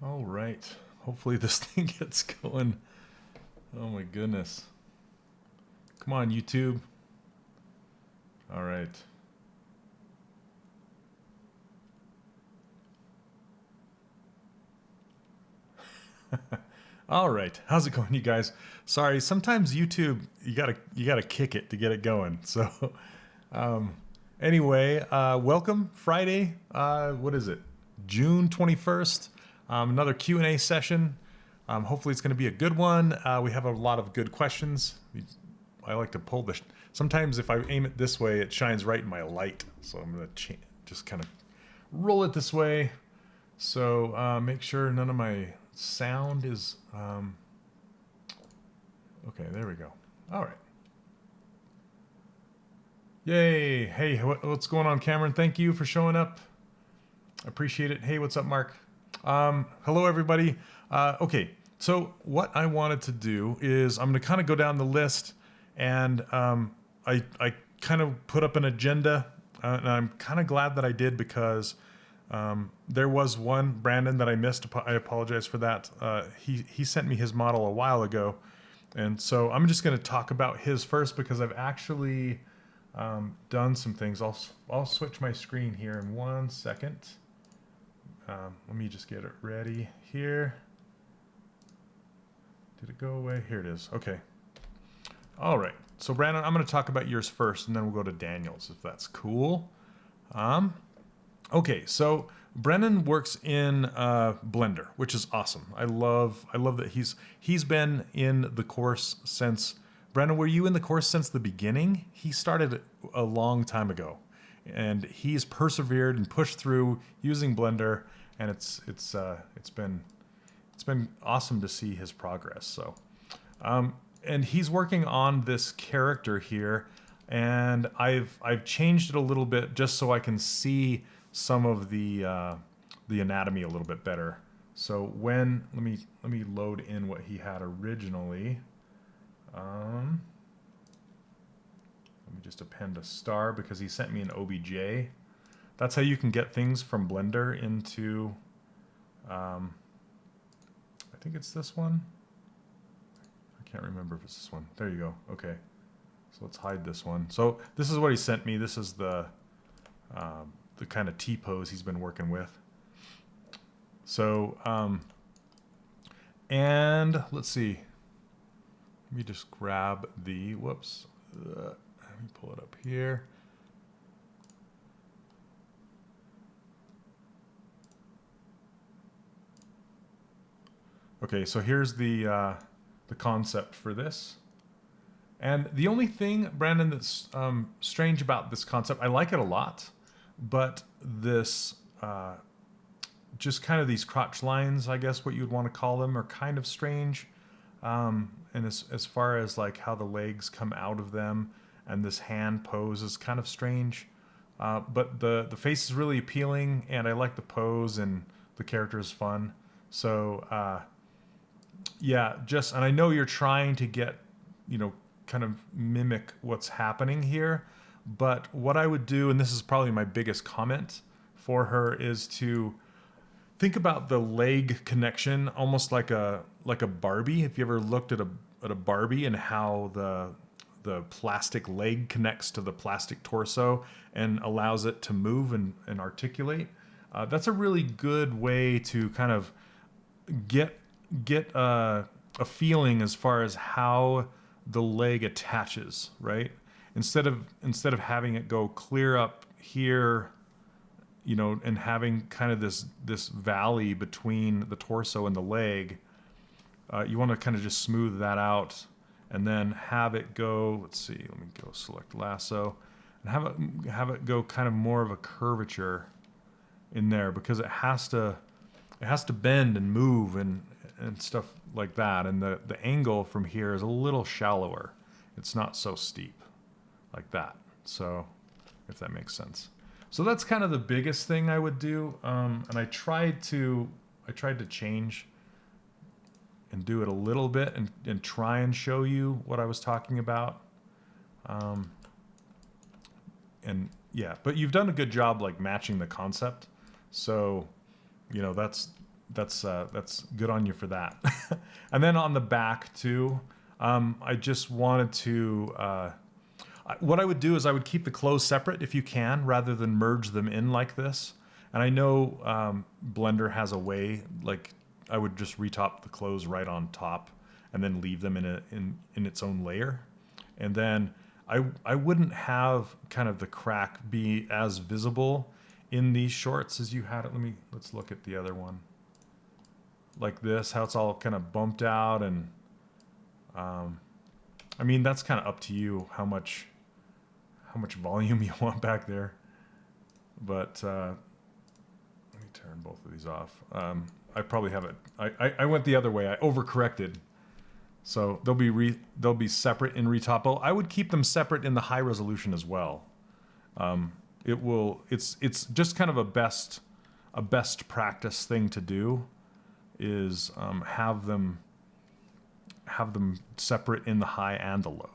All right. Hopefully this thing gets going. Oh my goodness. Come on, YouTube. All right. All right. How's it going, you guys? Sorry, sometimes YouTube you gotta kick it to get it going. So anyway, welcome Friday. What is it? June 21st. Another Q&A session. Hopefully it's going to be a good one. We have a lot of good questions. I like to pull this. Sometimes if I aim it this way, it shines right in my light. So I'm going to just kind of roll it this way. So make sure none of my sound is... okay, there we go. All right. Yay. Hey, what's going on, Cameron? Thank you for showing up. I appreciate it. Hey, what's up, Mark? Hello, everybody. Okay, so what I wanted to do is I'm going to kind of go down the list, and I kind of put up an agenda, and I'm kind of glad that I did because there was one, Brandon, that I missed. I apologize for that. He sent me his model a while ago, and so I'm just going to talk about his first because I've actually done some things. I'll switch my screen here in 1 second. Let me just get it ready here. Did it go away? Here it is. Okay. All right. So Brandon, I'm going to talk about yours first, and then we'll go to Daniel's if that's cool. Okay. So Brennan works in Blender, which is awesome. I love that he's been in the course since. Brennan, were you in the course since the beginning? He started a long time ago, and he's persevered and pushed through using Blender, and it's been awesome to see his progress. So, and he's working on this character here, and I've changed it a little bit just so I can see some of the anatomy a little bit better. So when let me load in what he had originally. Let me just append a star because he sent me an OBJ. That's how you can get things from Blender into, I think it's this one. I can't remember if it's this one. There you go. Okay. So let's hide this one. So this is what he sent me. This is the kind of T-pose he's been working with. So, and let's see. Let me just grab the, whoops. Let me pull it up here. Okay, so here's the concept for this. And the only thing, Brandon, that's strange about this concept, I like it a lot, but this, just kind of these crotch lines, I guess what you'd want to call them, are kind of strange. And as far as like how the legs come out of them, and this hand pose is kind of strange. But the face is really appealing, and I like the pose, and the character is fun. So yeah, and I know you're trying to get, kind of mimic what's happening here. But what I would do, and this is probably my biggest comment for her, is to think about the leg connection almost like a Barbie. If you ever looked at a Barbie and how the plastic leg connects to the plastic torso and allows it to move and articulate, that's a really good way to kind of get a feeling as far as how the leg attaches, right? Instead of having it go clear up here, and having kind of this valley between the torso and the leg, you want to kind of just smooth that out, and then have it go. Let's see. Let me go select lasso, and have it go kind of more of a curvature in there because it has to bend and move and stuff like that. And the angle from here is a little shallower. It's not so steep like that. So if that makes sense. So that's kind of the biggest thing I would do. And I tried to change and do it a little bit and try and show you what I was talking about. And yeah, but you've done a good job like matching the concept. So, that's good on you for that. And then on the back too, I just wanted to, what I would do is I would keep the clothes separate if you can, rather than merge them in like this. And I know Blender has a way, like I would just retop the clothes right on top and then leave them in its own layer. And then I wouldn't have kind of the crack be as visible in these shorts as you had it. Let's look at the other one. Like this, how it's all kind of bumped out, and I mean, that's kind of up to you how much volume you want back there. But let me turn both of these off. I probably have it. I went the other way. I overcorrected. So they'll be separate in retopo. I would keep them separate in the high resolution as well. It's just kind of a best practice thing to do, is have them separate in the high and the low.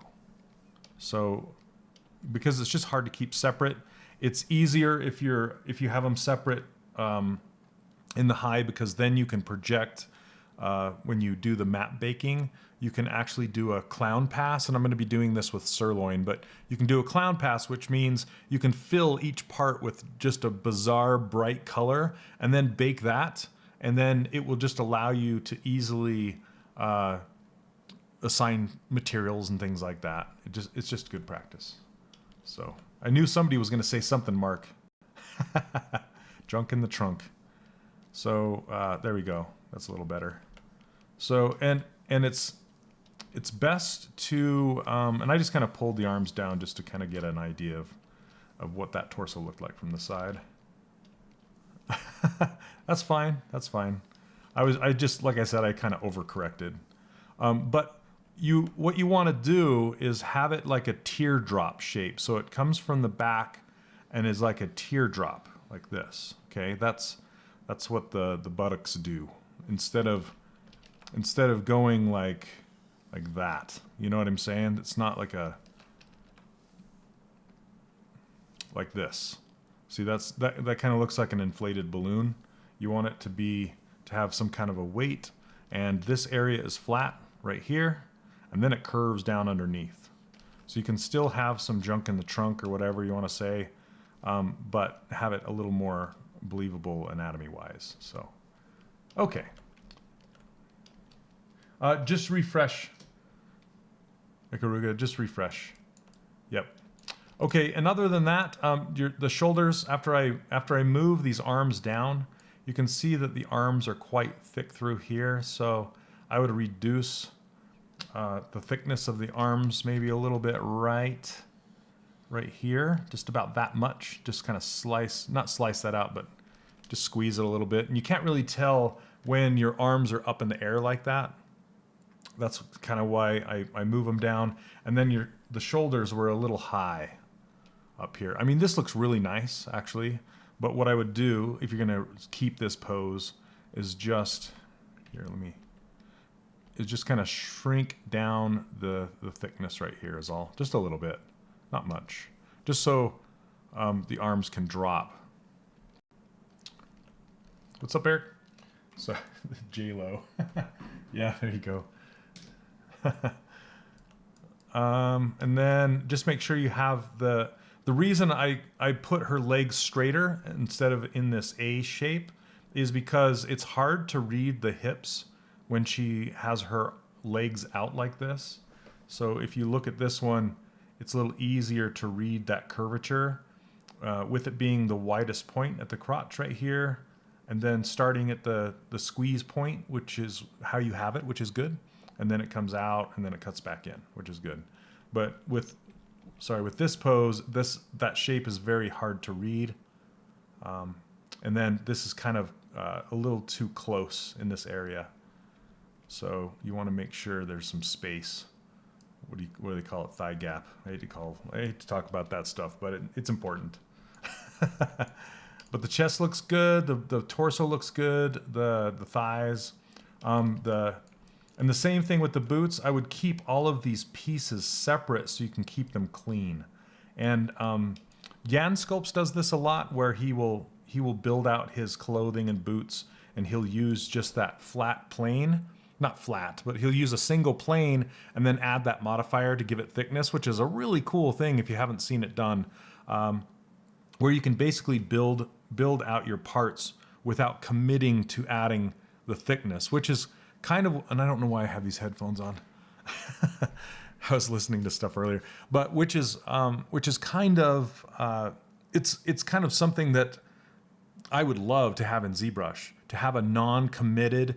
So because it's just hard to keep separate, it's easier if you have them separate in the high, because then you can project when you do the map baking. You can actually do a clown pass, and I'm going to be doing this with sirloin, but you can do a clown pass, which means you can fill each part with just a bizarre bright color and then bake that, and then it will just allow you to easily assign materials and things like that. It's just good practice. So I knew somebody was going to say something, Mark. Junk in the trunk. So there we go. That's a little better. So and it's best to and I just kind of pulled the arms down just to kind of get an idea of what that torso looked like from the side. That's fine. That's fine. I just, like I said, I kind of overcorrected. But what you want to do is have it like a teardrop shape. So it comes from the back and is like a teardrop like this. Okay, that's what the buttocks do. Instead of going like that. You know what I'm saying? It's not like like this. See, that kind of looks like an inflated balloon. You want it to have some kind of a weight, and this area is flat right here, and then it curves down underneath. So you can still have some junk in the trunk or whatever you want to say, but have it a little more believable anatomy-wise. So, okay. Just refresh. Ikaruga, just refresh. Yep. Okay, and other than that, the shoulders, after I move these arms down, you can see that the arms are quite thick through here, so I would reduce the thickness of the arms maybe a little bit right here, just about that much. Just kind of not slice that out, but just squeeze it a little bit. And you can't really tell when your arms are up in the air like that. That's kind of why I move them down. And then the shoulders were a little high up here. I mean, this looks really nice, actually. But what I would do, if you're going to keep this pose, is just... Here, is just kind of shrink down the thickness right here is all. Just a little bit. Not much. Just so the arms can drop. What's up, Eric? So, J-Lo. Yeah, there you go. And then just make sure you have the reason I put her legs straighter instead of in this A shape is because it's hard to read the hips when she has her legs out like this. So if you look at this one, it's a little easier to read that curvature with it being the widest point at the crotch right here, and then starting at the squeeze point, which is how you have it, which is good. And then it comes out, and then it cuts back in, which is good. But with this pose, that shape is very hard to read. And then this is kind of a little too close in this area. So you want to make sure there's some space. What do they call it? Thigh gap. I hate to talk about that stuff, but it's important. But the chest looks good. The torso looks good. The thighs. And the same thing with the boots. I would keep all of these pieces separate so you can keep them clean. And Jan Sculpts does this a lot, where he will build out his clothing and boots and he'll use just that flat plane, not flat, but he'll use a single plane and then add that modifier to give it thickness, which is a really cool thing if you haven't seen it done, where you can basically build out your parts without committing to adding the thickness, which is kind of, and I don't know why I have these headphones on. I was listening to stuff earlier, but which is kind of, it's kind of something that I would love to have in ZBrush, to have a non-committed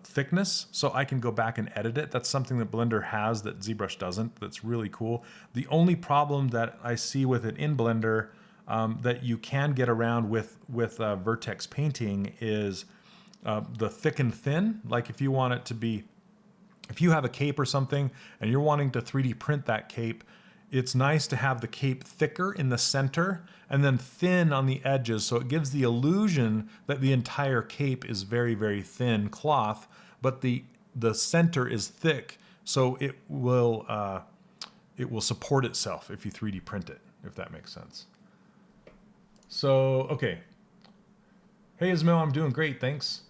thickness, so I can go back and edit it. That's something that Blender has that ZBrush doesn't. That's really cool. The only problem that I see with it in Blender that you can get around with vertex painting is the thick and thin. Like if you want it to be, if you have a cape or something and you're wanting to 3D print that cape, it's nice to have the cape thicker in the center and then thin on the edges, so it gives the illusion that the entire cape is very, very thin cloth, but the center is thick, so it will support itself if you 3D print it, if that makes sense. So, okay. Hey Ismail, I'm doing great, thanks.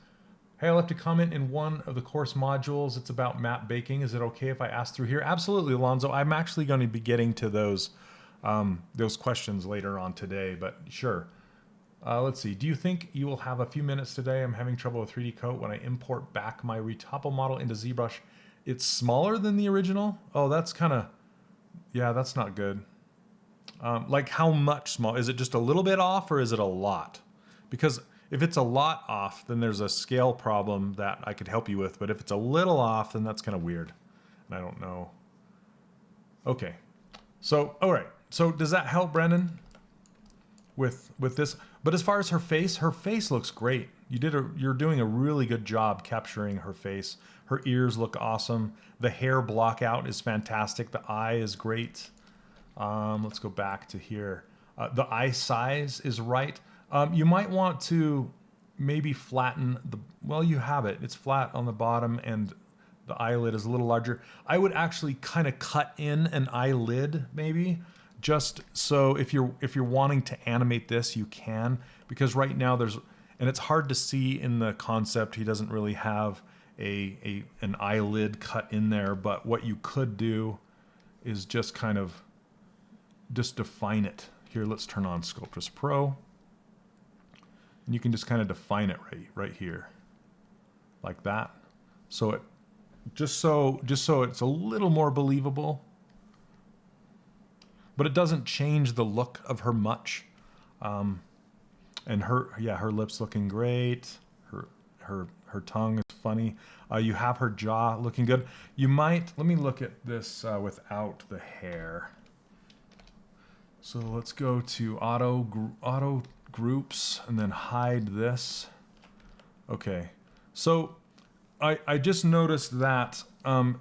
Hey, I left a comment in one of the course modules. It's about map baking. Is it okay if I ask through here? Absolutely, Alonzo. I'm actually going to be getting to those questions later on today, but sure. Let's see. Do you think you will have a few minutes today? I'm having trouble with 3D Coat when I import back my Retopo model into ZBrush. It's smaller than the original? Oh, that's kind of, yeah, that's not good. Like how much small? Is it just a little bit off or is it a lot? Because if it's a lot off, then there's a scale problem that I could help you with. But if it's a little off, then that's kind of weird. And I don't know. Okay. So, all right. So does that help, Brendan, with this? But as far as her face looks great. You're doing a really good job capturing her face. Her ears look awesome. The hair block out is fantastic. The eye is great. Let's go back to here. The eye size is right. You might want to maybe flatten the, well, you have it. It's flat on the bottom and the eyelid is a little larger. I would actually kind of cut in an eyelid maybe, just so if you're wanting to animate this, you can, because right now there's, and it's hard to see in the concept, he doesn't really have an eyelid cut in there, but what you could do is just kind of just define it. Here, let's turn on Sculptress Pro. And you can just kind of define it right here, like that. So it just so it's a little more believable, but it doesn't change the look of her much. And her lips looking great. Her tongue is funny. You have her jaw looking good. You might, let me look at this without the hair. So let's go to auto groups and then hide this. Okay, so I just noticed that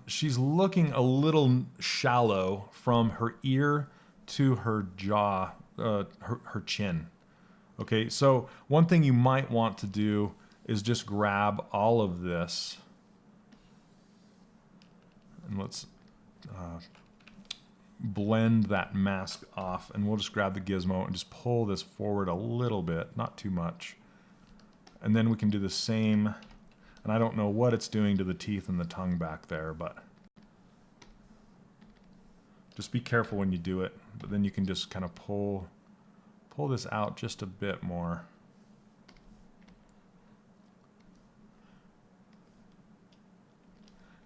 she's looking a little shallow from her ear to her jaw, her chin. Okay, so one thing you might want to do is just grab all of this and let's blend that mask off, and we'll just grab the gizmo and just pull this forward a little bit, not too much. And then we can do the same, and I don't know what it's doing to the teeth and the tongue back there, but just be careful when you do it. But then you can just kind of pull this out just a bit more.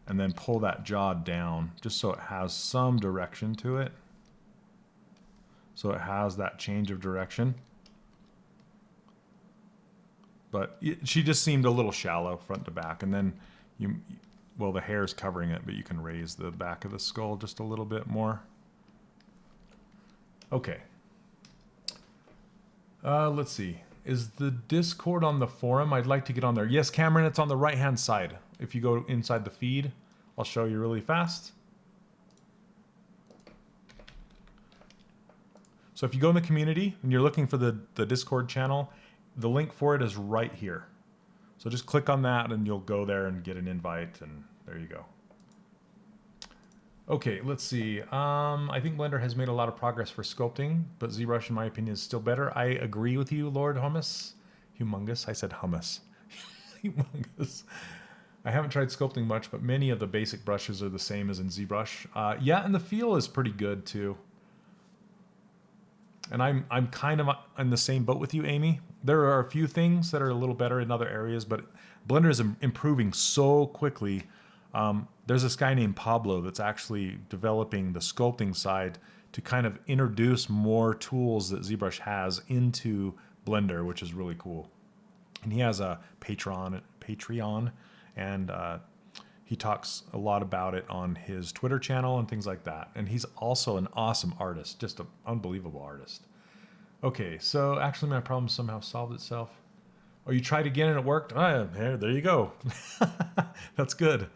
And then pull that jaw down just so it has some direction to it. So it has that change of direction. But she just seemed a little shallow front to back. And then well, the hair is covering it, but you can raise the back of the skull just a little bit more. Okay. Let's see. Is the Discord on the forum? I'd like to get on there. Yes, Cameron, it's on the right-hand side. If you go inside the feed, I'll show you really fast. So if you go in the community and you're looking for the Discord channel, the link for it is right here. So just click on that and you'll go there and get an invite, and there you go. Okay, let's see. I think Blender has made a lot of progress for sculpting, but ZBrush, in my opinion, is still better. I agree with you, Lord Hummus. Humongous. I said hummus. humongous. I haven't tried sculpting much, but many of the basic brushes are the same as in ZBrush. Yeah, and the feel is pretty good too. And I'm kind of in the same boat with you, Amy. There are a few things that are a little better in other areas, but Blender is improving so quickly. There's this guy named Pablo that's actually developing the sculpting side to kind of introduce more tools that ZBrush has into Blender, which is really cool. And he has a Patreon, and he talks a lot about it on his Twitter channel and things like that. And he's also an awesome artist, just an unbelievable artist. Okay, so actually my problem somehow solved itself. Oh, you tried again and it worked? There you go. That's good.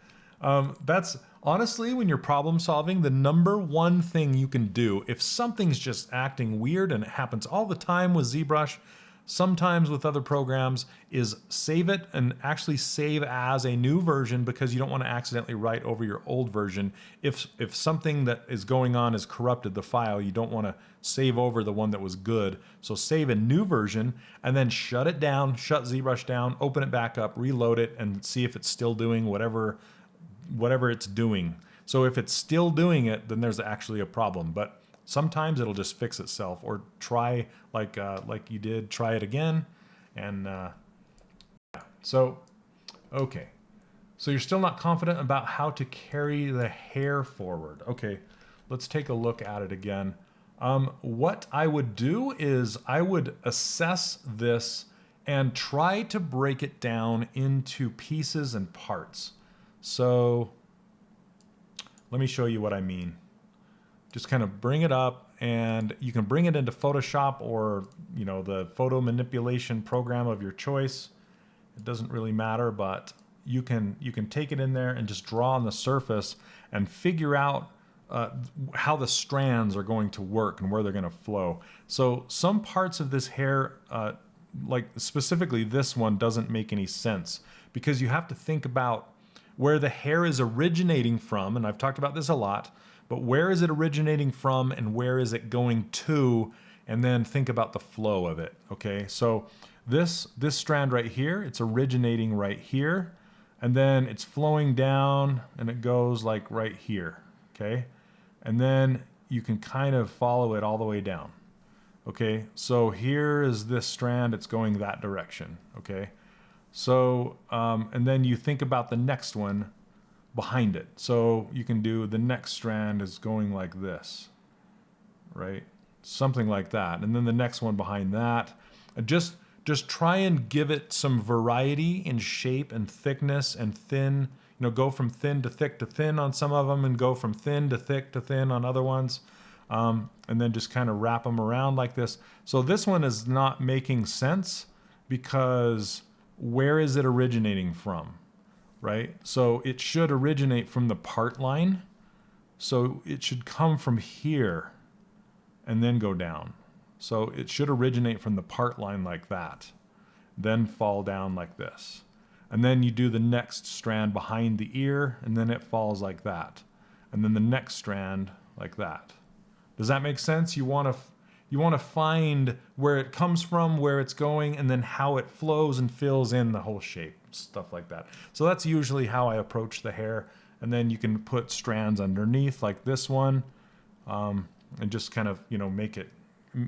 That's honestly, when you're problem solving, the number one thing you can do, if something's just acting weird, and it happens all the time with ZBrush, sometimes with other programs, is save it and actually save as a new version, because you don't want to accidentally write over your old version. If something that is going on is corrupted the file, you don't want to save over the one that was good. So save a new version and then shut it down, shut ZBrush down, open it back up, reload it, and see if it's still doing whatever it's doing. So if it's still doing it, then there's actually a problem. But sometimes it'll just fix itself, or try like you did, try it again. And so, okay. So you're still not confident about how to carry the hair forward. Okay, let's take a look at it again. What I would do is I would assess this and try to break it down into pieces and parts. So let me show you what I mean. Just kind of bring it up, and you can bring it into Photoshop or, you know, the photo manipulation program of your choice. It doesn't really matter, but you can take it in there and just draw on the surface and figure out how the strands are going to work and where they're going to flow. So some parts of this hair, like specifically this one, doesn't make any sense, because you have to think about where the hair is originating from, and I've talked about this a lot, but where is it originating from and where is it going to, and then think about the flow of it, okay? So this strand right here, it's originating right here, and then it's flowing down, and it goes like right here, okay? And then you can kind of follow it all the way down, okay? So here is this strand, it's going that direction, okay? So, and then you think about the next one behind it. So you can do the next strand is going like this, right? Something like that. And then the next one behind that. And just try and give it some variety in shape and thickness and thin. You know, go from thin to thin on some of them, and go from thin to thin on other ones. And then just kind of wrap them around like this. So this one is not making sense, because where is it originating from, right? So it should originate from the part line. So it should come from here and then go down. So it should originate from the part line like that, then fall down like this. And then you do the next strand behind the ear, and then it falls like that. And then the next strand like that. Does that make sense? You want to find where it comes from, where it's going, and then how it flows and fills in the whole shape, stuff like that. So that's usually how I approach the hair. And then you can put strands underneath like this one, and just kind of, you know, make it,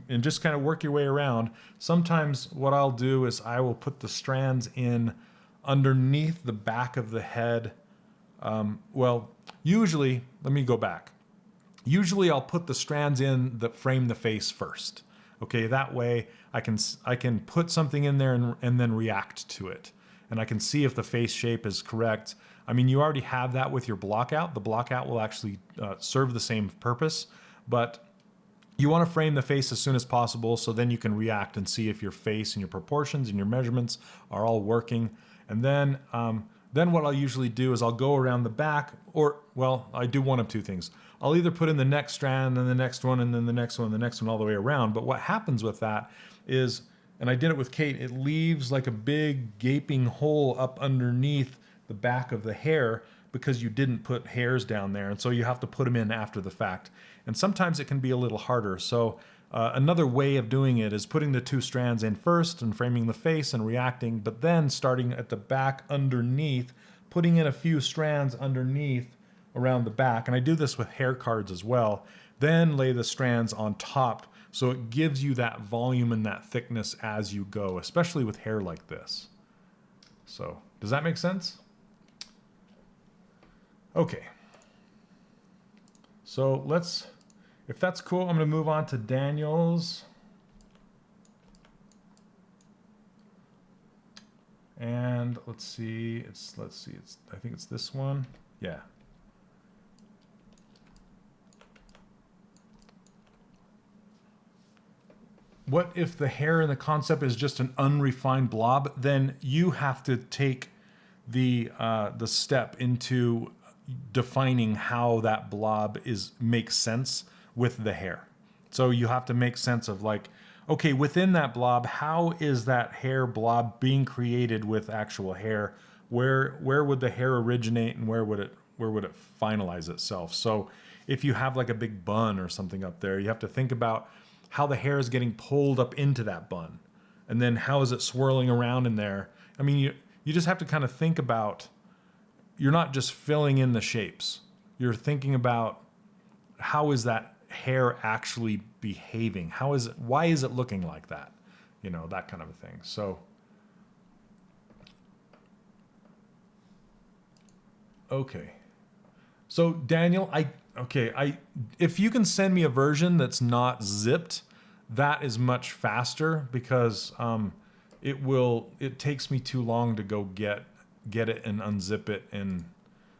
and just kind of work your way around. Sometimes what I'll do is I will put the strands in underneath the back of the head. Well, usually, let me go back. Usually I'll put the strands in that frame the face first. Okay, that way I can put something in there and then react to it. And I can see if the face shape is correct. I mean, you already have that with your blockout. The blockout will actually serve the same purpose, but you want to frame the face as soon as possible, so then you can react and see if your face and your proportions and your measurements are all working. And then what I'll usually do is I'll go around the back, or, well, I do one of two things. I'll either put in the next strand, and the next one, and then the next one, and the next one, all the way around. But what happens with that is, and I did it with Kate, it leaves like a big gaping hole up underneath the back of the hair, because you didn't put hairs down there. And so you have to put them in after the fact. And sometimes it can be a little harder. So Another way of doing it is putting the two strands in first and framing the face and reacting, but then starting at the back underneath, putting in a few strands underneath around the back. And I do this with hair cards as well. Then lay the strands on top so it gives you that volume and that thickness as you go, especially with hair like this. So, does that make sense? Okay. So let's, if that's cool, I'm going to move on to Daniel's. And let's see, I think it's this one. Yeah. What if the hair in the concept is just an unrefined blob? Then you have to take the step into defining how that blob makes sense with the hair. So you have to make sense of like, okay, within that blob, how is that hair blob being created with actual hair? Where would the hair originate and where would it finalize itself? So if you have like a big bun or something up there, you have to think about how the hair is getting pulled up into that bun. And then how is it swirling around in there? I mean, you just have to kind of think about, you're not just filling in the shapes. You're thinking about how is that hair actually behaving? Why is it looking like that? You know, that kind of a thing. So, okay. So Daniel, if you can send me a version that's not zipped, that is much faster because it takes me too long to go get it and unzip it and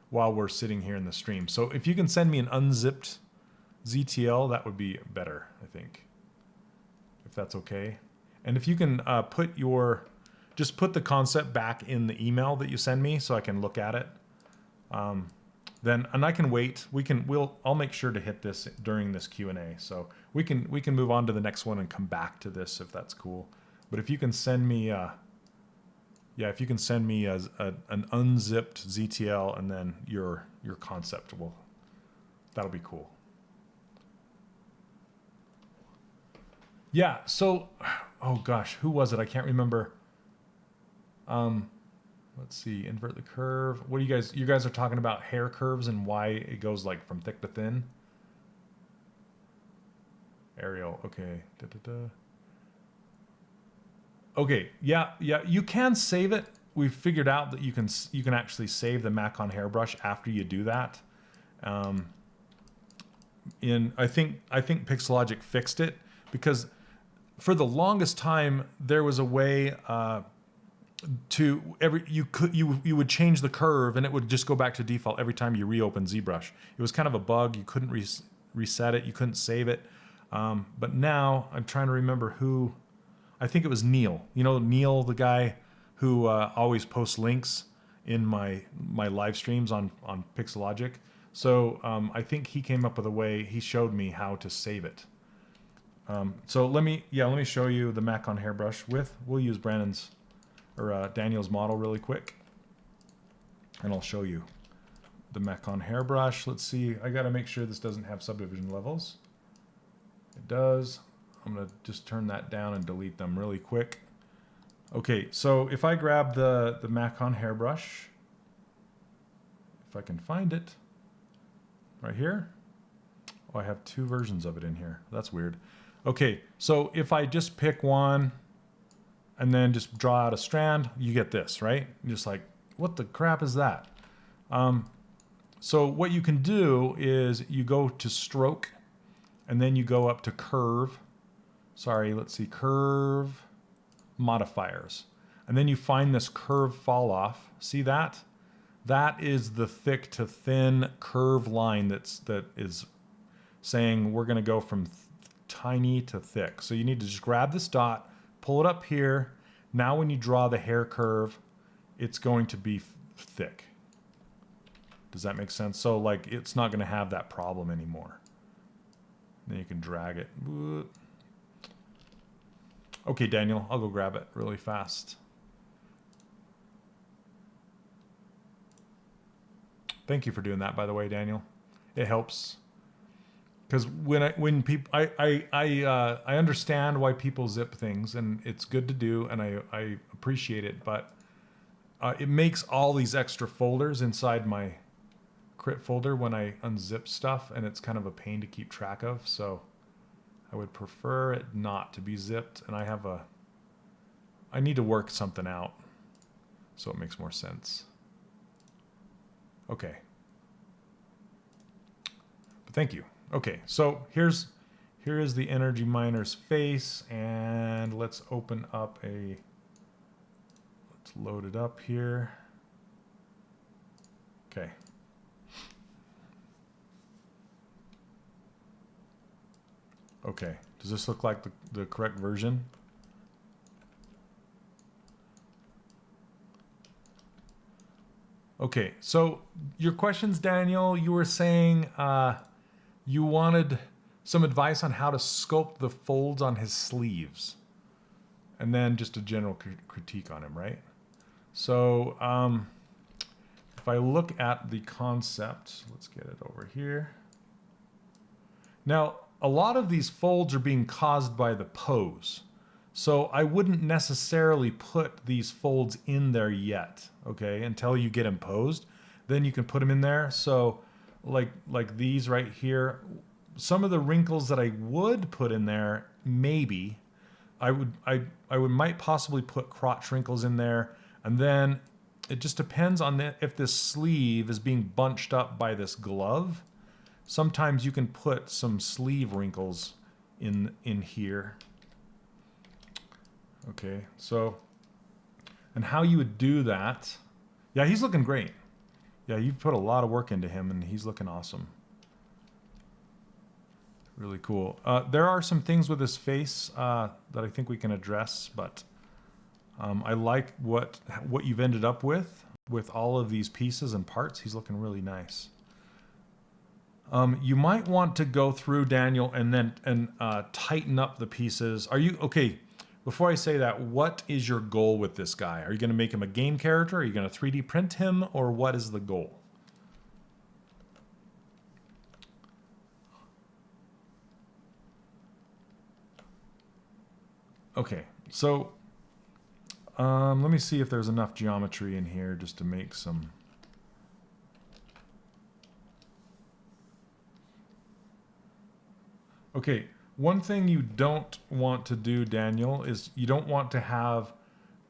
while we're sitting here in the stream. So if you can send me an unzipped ZTL, that would be better, I think, if that's okay. And if you can just put the concept back in the email that you send me so I can look at it. And I can wait. I'll make sure to hit this during this Q&A. So we can move on to the next one and come back to this if that's cool. But if you can send me an unzipped ZTL and then your concept, that'll be cool. Yeah. So, oh gosh, who was it? I can't remember. Let's see, invert the curve. What do you guys are talking about hair curves and why it goes like from thick to thin? Ariel, okay. Okay, yeah, you can save it. We've figured out that you can actually save the Macon hairbrush after you do that. I think Pixelogic fixed it because for the longest time there was a way you would change the curve and it would just go back to default every time you reopen ZBrush. It was kind of a bug. You couldn't reset it. You couldn't save it. But now I'm trying to remember who. I think it was Neil. You know Neil, the guy who always posts links in my live streams on Pixelogic. So I think he came up with a way. He showed me how to save it. So let me show you the Macon hairbrush we'll use Brandon's or Daniel's model really quick, and I'll show you the Macon hairbrush. Let's see. I got to make sure this doesn't have subdivision levels. It does. I'm going to just turn that down and delete them really quick. Okay, so if I grab the Macon hairbrush, if I can find it, right here. Oh, I have two versions of it in here. That's weird. Okay, so if I just pick one and then just draw out a strand, you get this, right? You're just like, what the crap is that? So what you can do is you go to stroke and then you go up to curve. Sorry, let's see, curve modifiers. And then you find this curve fall off. See that? That is the thick to thin curve line that is saying we're going to go from tiny to thick. So you need to just grab this dot, pull it up here. Now when you draw the hair curve, it's going to be thick. Does that make sense? So like it's not going to have that problem anymore. Then you can drag it. Okay, Daniel, I'll go grab it really fast. Thank you for doing that, by the way, Daniel. It helps. Because when people I understand why people zip things, and it's good to do, and I appreciate it, but it makes all these extra folders inside my crit folder when I unzip stuff, and it's kind of a pain to keep track of. So I would prefer it not to be zipped, and I need to work something out so it makes more sense. Okay. But thank you. Okay, so here is the energy miner's face, and let's open up let's load it up here. Okay. Okay, does this look like the correct version? Okay, so your questions, Daniel, you were saying you wanted some advice on how to sculpt the folds on his sleeves, and then just a general critique on him, right? So if I look at the concept, let's get it over here. Now, a lot of these folds are being caused by the pose. So I wouldn't necessarily put these folds in there yet, okay, until you get them posed. Then you can put them in there. So like these right here, some of the wrinkles that I would put in there, maybe, I might possibly put crotch wrinkles in there. And then it just depends on if this sleeve is being bunched up by this glove. Sometimes you can put some sleeve wrinkles in here. Okay, so, and how you would do that. Yeah, he's looking great. Yeah, you've put a lot of work into him, and he's looking awesome. Really cool. There are some things with his face that I think we can address, but I like what you've ended up with all of these pieces and parts. He's looking really nice. You might want to go through, Daniel, and tighten up the pieces. Are you okay? Before I say that, what is your goal with this guy? Are you going to make him a game character? Are you going to 3D print him, or what is the goal? Okay, so let me see if there's enough geometry in here just to make some. Okay, one thing you don't want to do, Daniel, is you don't want to have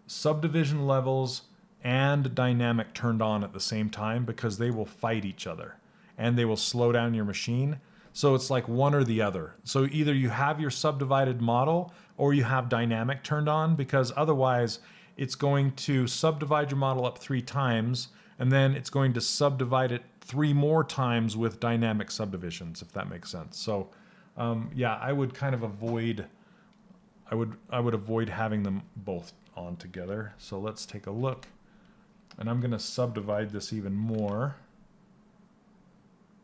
subdivision levels and dynamic turned on at the same time, because they will fight each other and they will slow down your machine. So it's like one or the other. So either you have your subdivided model or you have dynamic turned on, because otherwise it's going to subdivide your model up 3 times, and then it's going to subdivide it 3 more times with dynamic subdivisions, if that makes sense. So yeah, I would kind of avoid, I would avoid having them both on together. So let's take a look. And I'm going to subdivide this even more.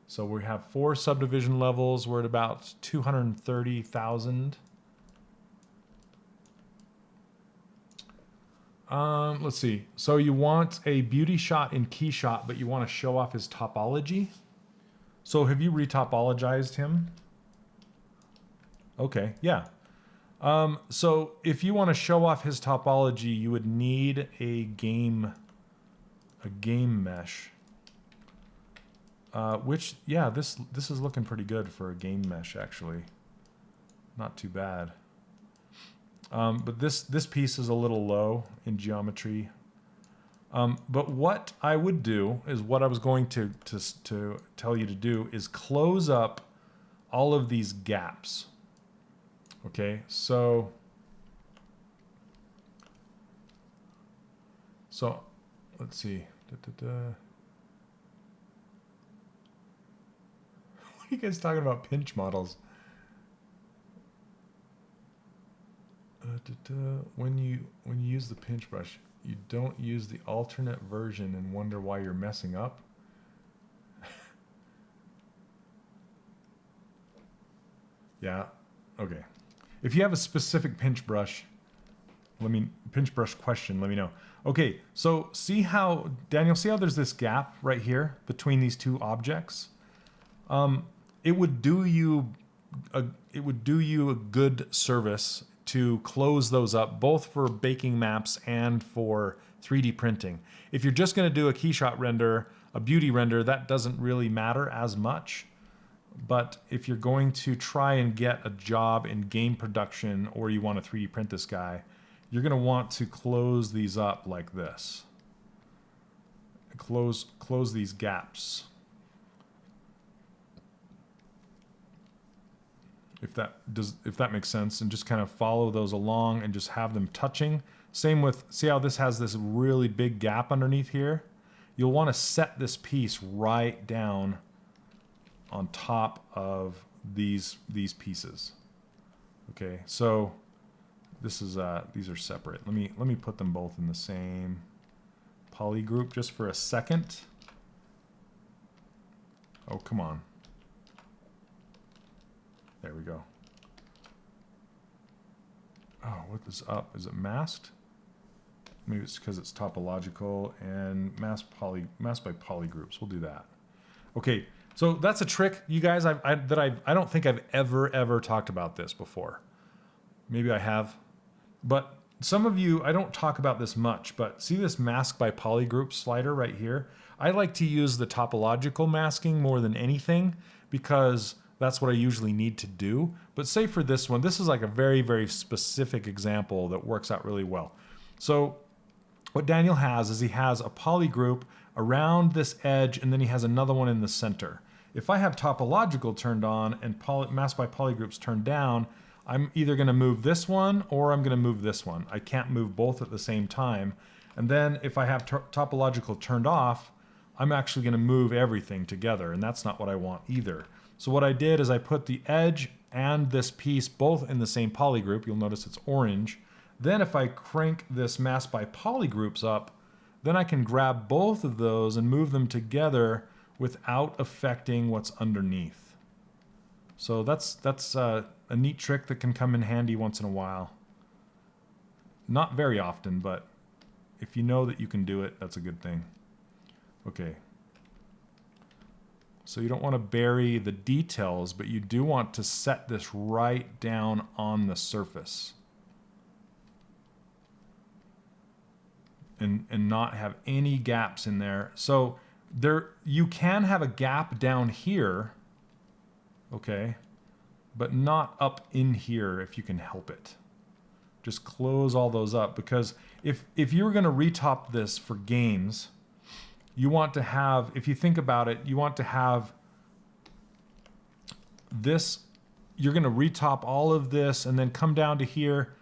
So we have 4 subdivision levels. We're at about 230,000. Let's see. So you want a beauty shot in key shot, but you want to show off his topology. So have you retopologized him? Okay, yeah. So if you want to show off his topology, you would need a game mesh. Which, yeah, this is looking pretty good for a game mesh, actually. Not too bad. But this piece is a little low in geometry. But what I would do is, what I was going to tell you to do is close up all of these gaps. Okay, so let's see. What are you guys talking about pinch models? When you use the pinch brush, you don't use the alternate version and wonder why you're messing up. Yeah, okay. If you have a specific pinch brush question, let me know. Okay, so see how, Daniel, see how there's this gap right here between these 2 objects? it would do you a good service to close those up, both for baking maps and for 3D printing. If you're just going to do a keyshot render, a beauty render, that doesn't really matter as much. But if you're going to try and get a job in game production, or you want to 3D print this guy, you're going to want to close these up like this. Close these gaps. If that makes sense, and just kind of follow those along and just have them touching. Same with, see how this has this really big gap underneath here? You'll want to set this piece right down on top of these pieces. Okay, so this is these are separate. Let me put them both in the same poly group just for a second. Oh, come on. There we go. Oh, what is up? Is it masked? Maybe it's because it's topological and mask by poly groups. We'll do that. Okay, so that's a trick, you guys. I don't think I've ever talked about this before. Maybe I have, but some of you, I don't talk about this much. But see this mask by poly group slider right here? I like to use the topological masking more than anything because that's what I usually need to do. But say for this one, this is like a very specific example that works out really well. So what Daniel has is he has a poly group around this edge, and then he has another one in the center. If I have topological turned on and mask by poly groups turned down, I'm either going to move this one or I'm going to move this one. I can't move both at the same time. And then if I have topological turned off, I'm actually going to move everything together, and that's not what I want either. So what I did is I put the edge and this piece both in the same poly group. You'll notice it's orange. Then if I crank this mask by poly groups up, then I can grab both of those and move them together without affecting what's underneath. So that's a neat trick that can come in handy once in a while. Not very often, but if you know that you can do it, that's a good thing. Okay. So you don't want to bury the details, but you do want to set this right down on the surface. And not have any gaps in there. So you can have a gap down here, okay, but not up in here if you can help it. Just close all those up, because if you're going to retop this for games, you want to have, if you think about it, you want to have this, you're going to retop all of this and then come down to here,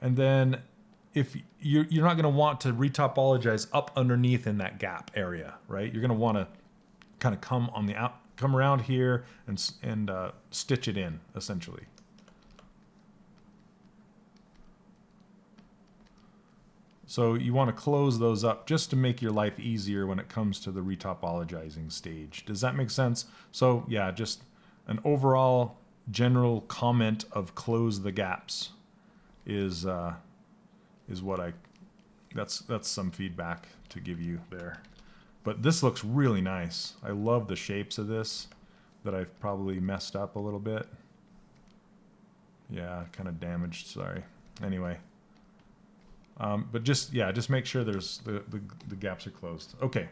and then if you're not going to want to retopologize up underneath in that gap area, right? You're going to want to kind of come around here and stitch it in, essentially. So you want to close those up just to make your life easier when it comes to the retopologizing stage. Does that make sense? So yeah, just an overall general comment of close the gaps is what that's some feedback to give you there. But this looks really nice. I love the shapes of this that I've probably messed up a little bit. Yeah, kind of damaged, sorry. Anyway. But just make sure there's the gaps are closed. Okay.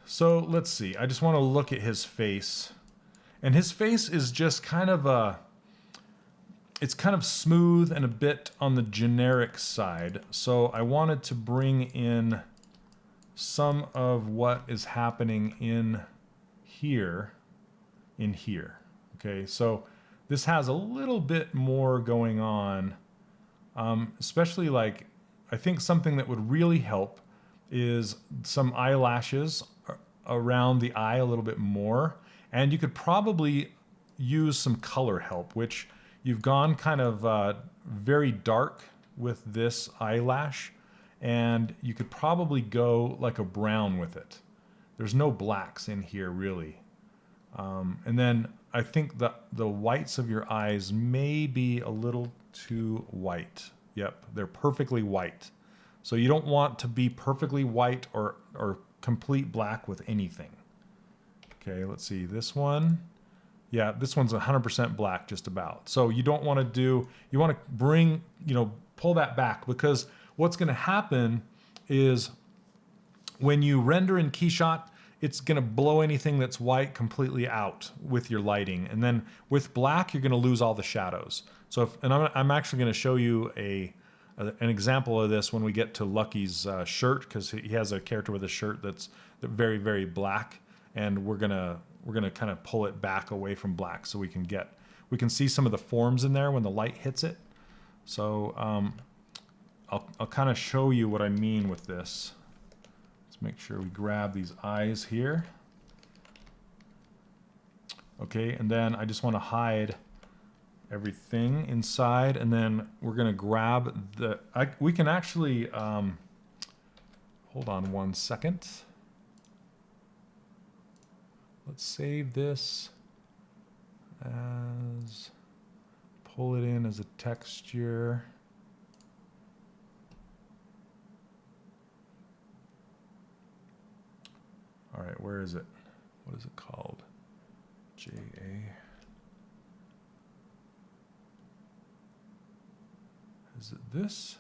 So let's see. I just want to look at his face. And his face is just kind of it's kind of smooth and a bit on the generic side. So I wanted to bring in some of what is happening in here. Okay, so this has a little bit more going on. Especially like, I think something that would really help is some eyelashes around the eye a little bit more. And you could probably use some color help, which you've gone kind of very dark with this eyelash, and you could probably go like a brown with it. There's no blacks in here really. And then I think that the whites of your eyes may be a little too white. Yep, they're perfectly white. So you don't want to be perfectly white or complete black with anything. Okay, let's see, this one. Yeah, this one's 100% black just about. So you don't want to do, you want to bring, you know, pull that back, because what's going to happen is when you render in Keyshot, it's going to blow anything that's white completely out with your lighting. And then with black, you're going to lose all the shadows. So if, and I'm actually going to show you an example of this when we get to Lucky's shirt, because he has a character with a shirt that's very, very black, and we're gonna kind of pull it back away from black so we can see some of the forms in there when the light hits it. So I'll kind of show you what I mean with this. Let's make sure we grab these eyes here. Okay, and then I just want to hide everything inside, and then we're gonna grab we can actually hold on one second. Let's save this as, pull it in as a texture. All right, where is it? What is it called? JA. Is it this?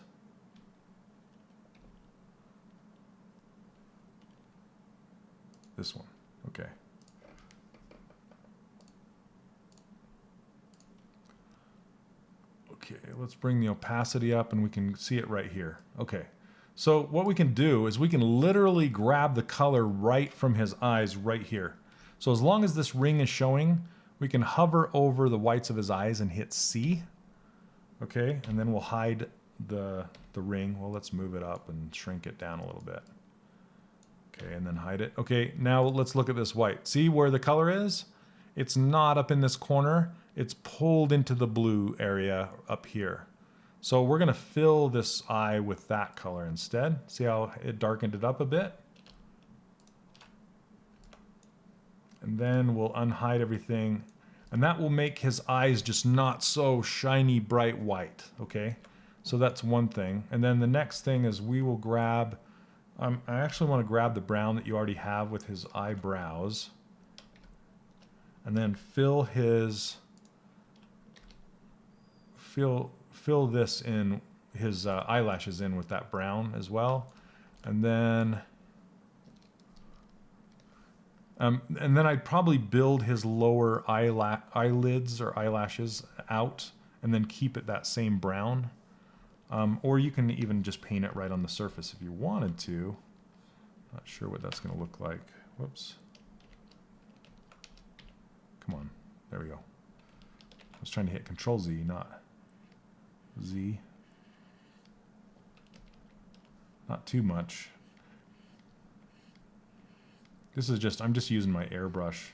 This one, okay. Okay, let's bring the opacity up and we can see it right here. Okay, so what we can do is we can literally grab the color right from his eyes right here. So as long as this ring is showing, we can hover over the whites of his eyes and hit C. Okay, and then we'll hide the ring. Well, let's move it up and shrink it down a little bit. Okay, and then hide it. Okay, now let's look at this white. See where the color is? It's not up in this corner. It's pulled into the blue area up here. So we're gonna fill this eye with that color instead. See how it darkened it up a bit? And then we'll unhide everything. And that will make his eyes just not so shiny, bright white, okay? So that's one thing. And then the next thing is we will grab, I actually want to grab the brown that you already have with his eyebrows. And then fill this in, his eyelashes in with that brown as well. And then I'd probably build his lower eyelids or eyelashes out and then keep it that same brown. Or you can even just paint it right on the surface if you wanted to. Not sure what that's going to look like. Whoops. Come on. There we go. I was trying to hit Control Z, not Z. Not too much. This is just, I'm just using my airbrush.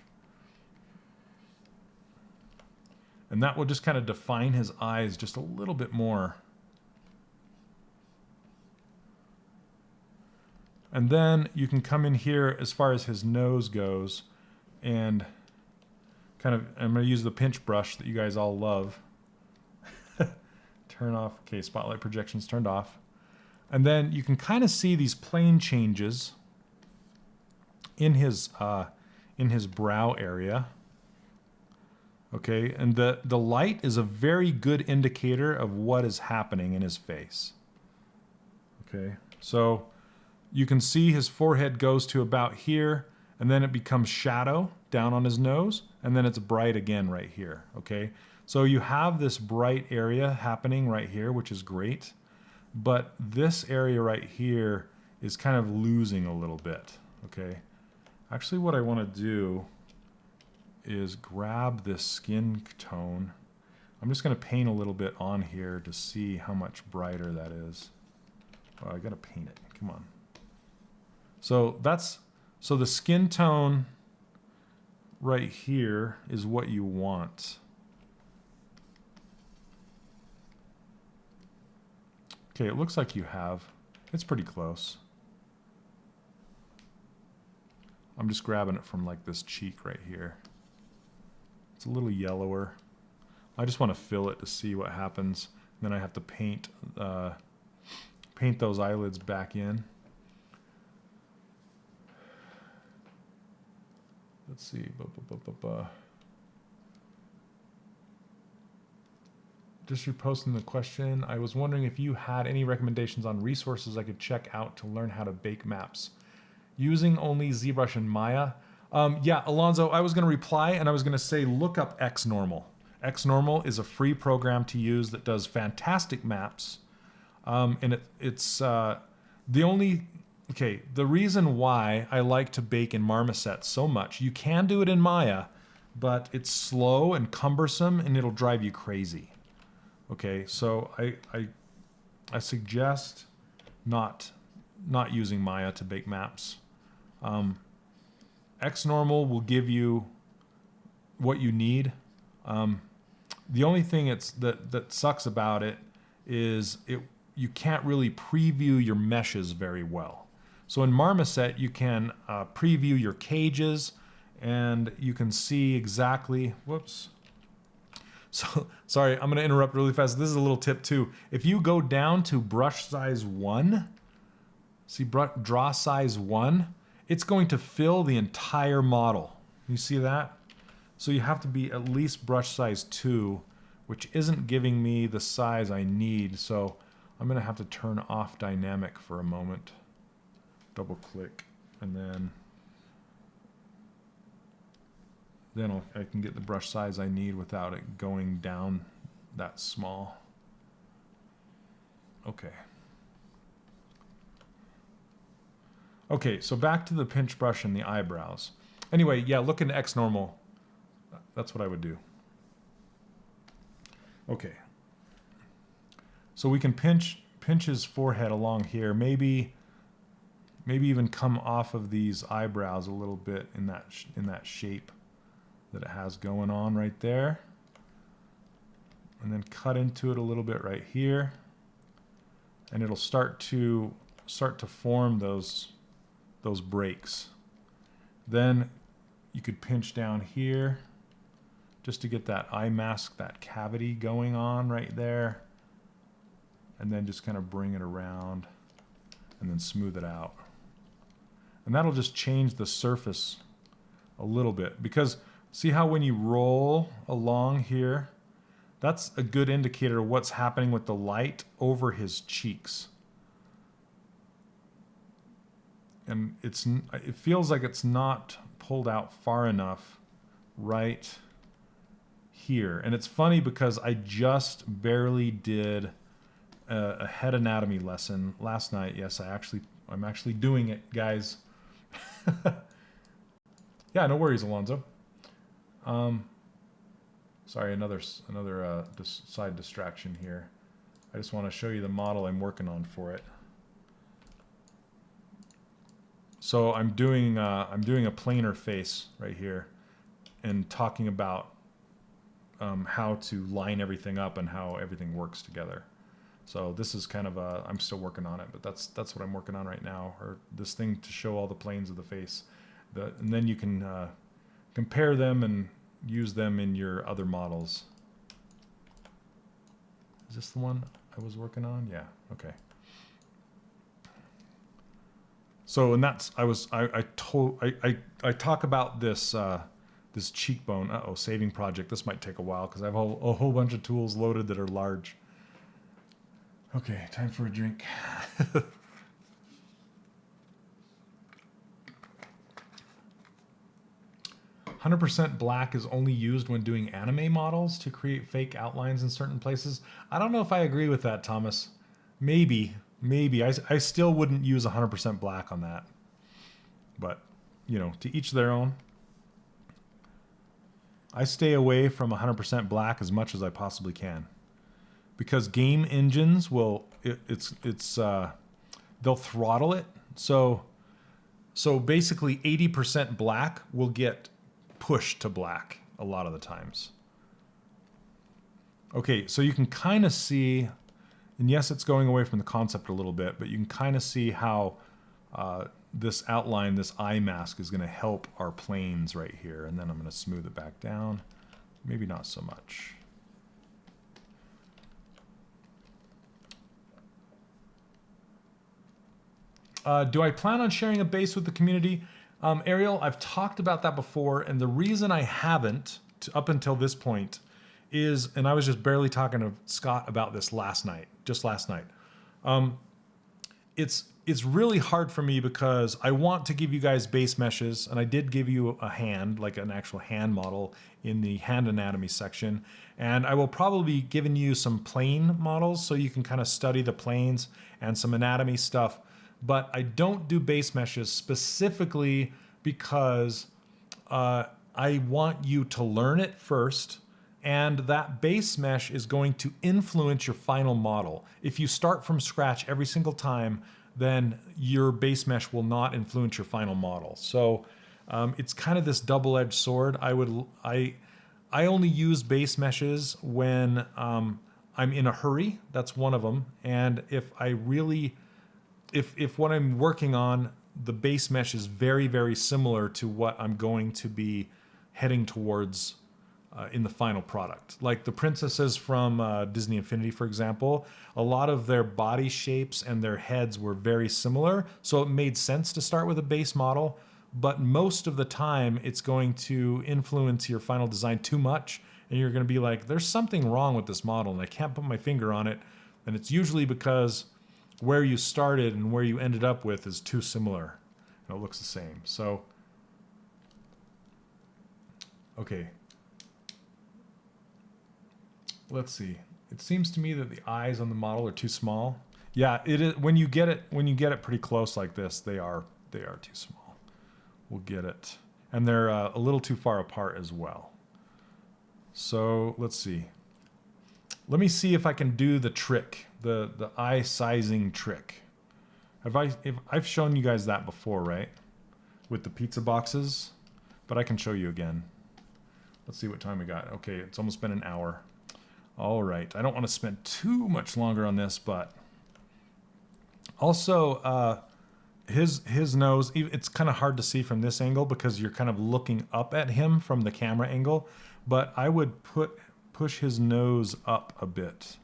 And that will just kind of define his eyes just a little bit more. And then you can come in here as far as his nose goes and kind of, I'm going to use the pinch brush that you guys all love. Turn off, okay, spotlight projection's turned off. And then you can kind of see these plane changes in his brow area. Okay, and the light is a very good indicator of what is happening in his face. Okay, so you can see his forehead goes to about here, and then it becomes shadow down on his nose, and then it's bright again right here. Okay, so you have this bright area happening right here, which is great, but this area right here is kind of losing a little bit. Okay, actually what I want to do is grab this skin tone. I'm just going to paint a little bit on here to see how much brighter that is. Oh, I got to paint it. Come on. So the skin tone right here is what you want. Okay, it looks like you have. It's pretty close. I'm just grabbing it from like this cheek right here. It's a little yellower. I just want to fill it to see what happens. Then I have to paint those eyelids back in. let's see. Just reposting the question. I was wondering if you had any recommendations on resources I could check out to learn how to bake maps using only ZBrush and Maya. Yeah, Alonzo, I was going to reply and I was going to say look up Xnormal. Xnormal is a free program to use that does fantastic maps. And it's the only... Okay, the reason why I like to bake in Marmoset so much, you can do it in Maya, but it's slow and cumbersome and it'll drive you crazy. Okay, so I suggest not using Maya to bake maps. Xnormal will give you what you need. The only thing that sucks about it is you can't really preview your meshes very well. So in Marmoset, you can preview your cages and you can see exactly, whoops. So, sorry, I'm gonna interrupt really fast. This is a little tip too. If you go down to brush size 1, see draw size 1, it's going to fill the entire model. You see that? So you have to be at least brush size 2, which isn't giving me the size I need. So I'm gonna have to turn off dynamic for a moment. Double click and then I can get the brush size I need without it going down that small. Okay. Okay, so back to the pinch brush and the eyebrows. Anyway, yeah, look into Xnormal. That's what I would do. Okay. So we can pinch his forehead along here. Maybe even come off of these eyebrows a little bit in that shape that it has going on right there. And then cut into it a little bit right here. And it'll start to form those breaks. Then you could pinch down here just to get that eye mask, that cavity going on right there. And then just kind of bring it around and then smooth it out. And that'll just change the surface a little bit, because see how when you roll along here, that's a good indicator of what's happening with the light over his cheeks. And it feels like it's not pulled out far enough right here. And it's funny because I just barely did a head anatomy lesson last night. Yes, I'm actually doing it, guys. Yeah, no worries, Alonzo. Sorry, another side distraction here. I just want to show you the model I'm working on for it. So I'm doing a planar face right here, and talking about how to line everything up and how everything works together. So this is kind of I'm still working on it, but that's what I'm working on right now, or this thing to show all the planes of the face. And then you can compare them and use them in your other models. Is this the one I was working on? Yeah, okay. So, and that's, I talk about this, this cheekbone, saving project. This might take a while because I have a whole bunch of tools loaded that are large. Okay, time for a drink. 100% black is only used when doing anime models to create fake outlines in certain places. I don't know if I agree with that, Thomas. Maybe. I still wouldn't use 100% black on that. But, you know, to each their own. I stay away from 100% black as much as I possibly can. Because game engines will, they'll throttle it. So basically 80% black will get pushed to black a lot of the times. Okay, so you can kind of see, and yes, it's going away from the concept a little bit, but you can kind of see how this outline, this eye mask is going to help our planes right here. And then I'm going to smooth it back down. Maybe not so much. Do I plan on sharing a base with the community? Ariel, I've talked about that before, and the reason I haven't up until this point is, and I was just barely talking to Scott about this just last night. It's really hard for me because I want to give you guys base meshes, and I did give you a hand, like an actual hand model in the hand anatomy section, and I will probably be giving you some plane models so you can kind of study the planes and some anatomy stuff, but I don't do base meshes specifically because I want you to learn it first, and that base mesh is going to influence your final model. If you start from scratch every single time, then your base mesh will not influence your final model. So it's kind of this double-edged sword. I only use base meshes when I'm in a hurry. That's one of them. And if what I'm working on, the base mesh is very, very similar to what I'm going to be heading towards in the final product. Like the princesses from Disney Infinity, for example, a lot of their body shapes and their heads were very similar, so it made sense to start with a base model, but most of the time it's going to influence your final design too much, and you're going to be like, there's something wrong with this model, and I can't put my finger on it, and it's usually because where you started and where you ended up with is too similar, and it looks the same. So, okay. Let's see. It seems to me that the eyes on the model are too small. Yeah, it is. When you get it pretty close like this, they are too small. We'll get it, and they're a little too far apart as well. So let's see. Let me see if I can do the trick, the eye sizing trick. I've shown you guys that before, right? With the pizza boxes, but I can show you again. Let's see what time we got. Okay, it's almost been an hour. All right, I don't want to spend too much longer on this, but also his nose, it's kind of hard to see from this angle because you're kind of looking up at him from the camera angle, but I would push his nose up a bit,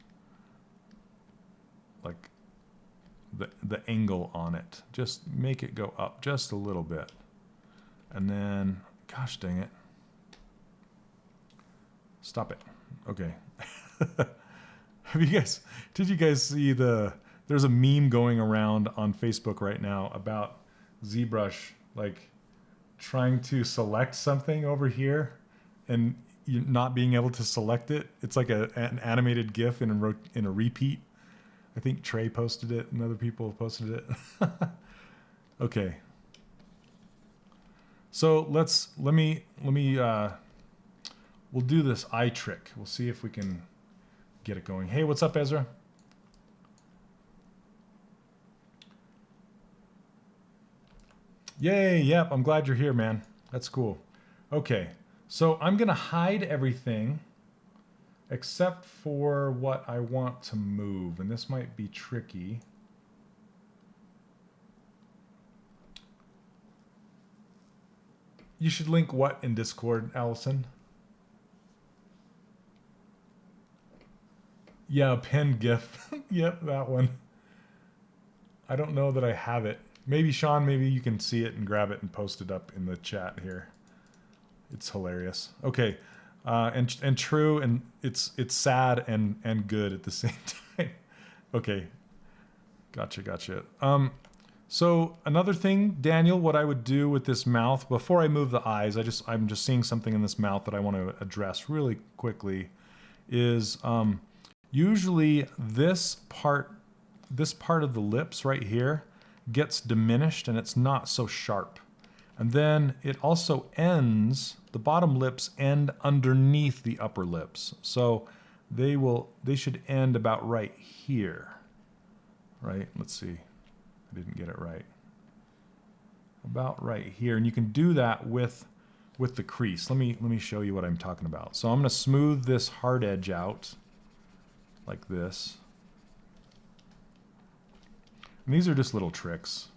like the angle on it. Just make it go up just a little bit. And then, gosh dang it. Stop it. Okay. Did you guys see there's a meme going around on Facebook right now about Zbrush like trying to select something over here and you not being able to select it. It's like an animated GIF in a repeat. I think Trey posted it and other people have posted it. Okay. So let me we'll do this eye trick. We'll see if we can get it going. Hey, what's up, Ezra? Yay, yep, I'm glad you're here, man. That's cool. Okay, so I'm gonna hide everything except for what I want to move, and this might be tricky. You should link what in Discord, Allison? Yeah, pen GIF. Yep, that one. I don't know that I have it. Maybe, Sean, maybe you can see it and grab it and post it up in the chat here. It's hilarious. Okay, and true, and it's sad and good at the same time. Okay, gotcha. So another thing, Daniel, what I would do with this mouth before I move the eyes, I'm just seeing something in this mouth that I want to address really quickly, is usually this part of the lips right here gets diminished and it's not so sharp. And then it also ends, the bottom lips end underneath the upper lips. So they should end about right here. Right? Let's see. I didn't get it right. About right here. And you can do that with the crease. Let me show you what I'm talking about. So I'm going to smooth this hard edge out like this. And these are just little tricks.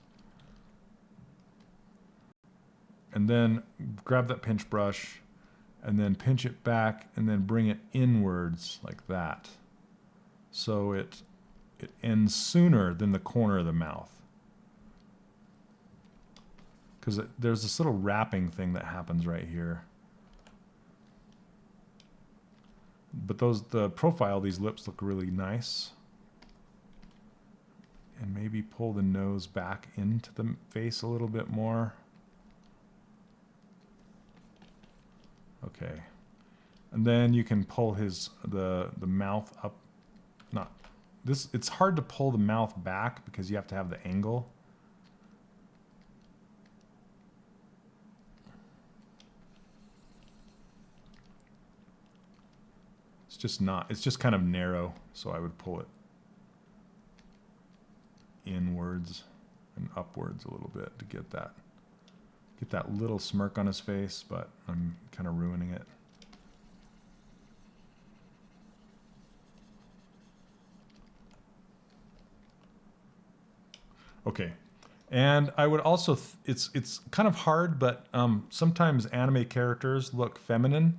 And then grab that pinch brush and then pinch it back and then bring it inwards like that. So it ends sooner than the corner of the mouth. because there's this little wrapping thing that happens right here. But the profile of these lips look really nice. And maybe pull the nose back into the face a little bit more. Okay. And then you can pull the mouth up. Not this. It's hard to pull the mouth back because you have to have the angle. It's just not. It's just kind of narrow, so I would pull it inwards and upwards a little bit to get that little smirk on his face, but I'm kind of ruining it. Okay, and I would also it's kind of hard, but sometimes anime characters look feminine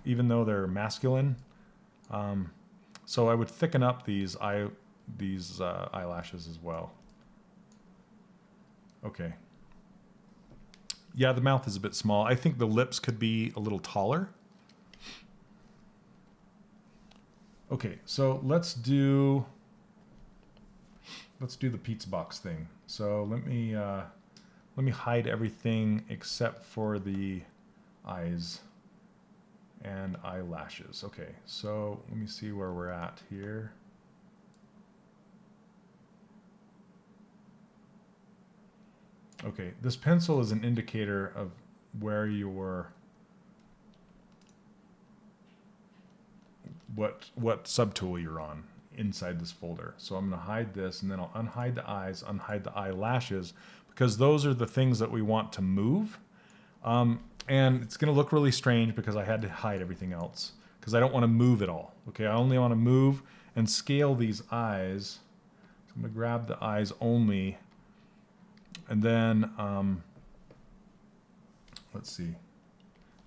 even though they're masculine, so I would thicken up these eyelashes as well. Okay. Yeah, the mouth is a bit small. I think the lips could be a little taller. Okay, so let's do the pizza box thing. So let me hide everything except for the eyes and eyelashes. Okay, so let me see where we're at here. Okay, this pencil is an indicator of where what subtool you're on inside this folder. So I'm going to hide this, and then I'll unhide the eyes, unhide the eyelashes, because those are the things that we want to move. And it's going to look really strange because I had to hide everything else because I don't want to move it all. Okay, I only want to move and scale these eyes. So I'm going to grab the eyes only. And then, let's see.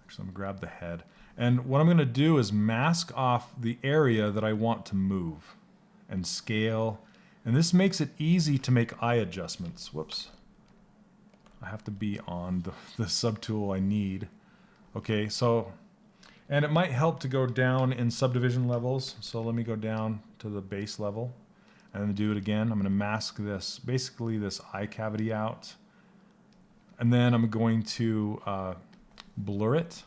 Actually, I'm going to grab the head. And what I'm going to do is mask off the area that I want to move and scale. And this makes it easy to make eye adjustments. Whoops. I have to be on the subtool I need. Okay, so, and it might help to go down in subdivision levels. So let me go down to the base level and do it again. I'm going to mask this, basically this eye cavity out. And then I'm going to blur it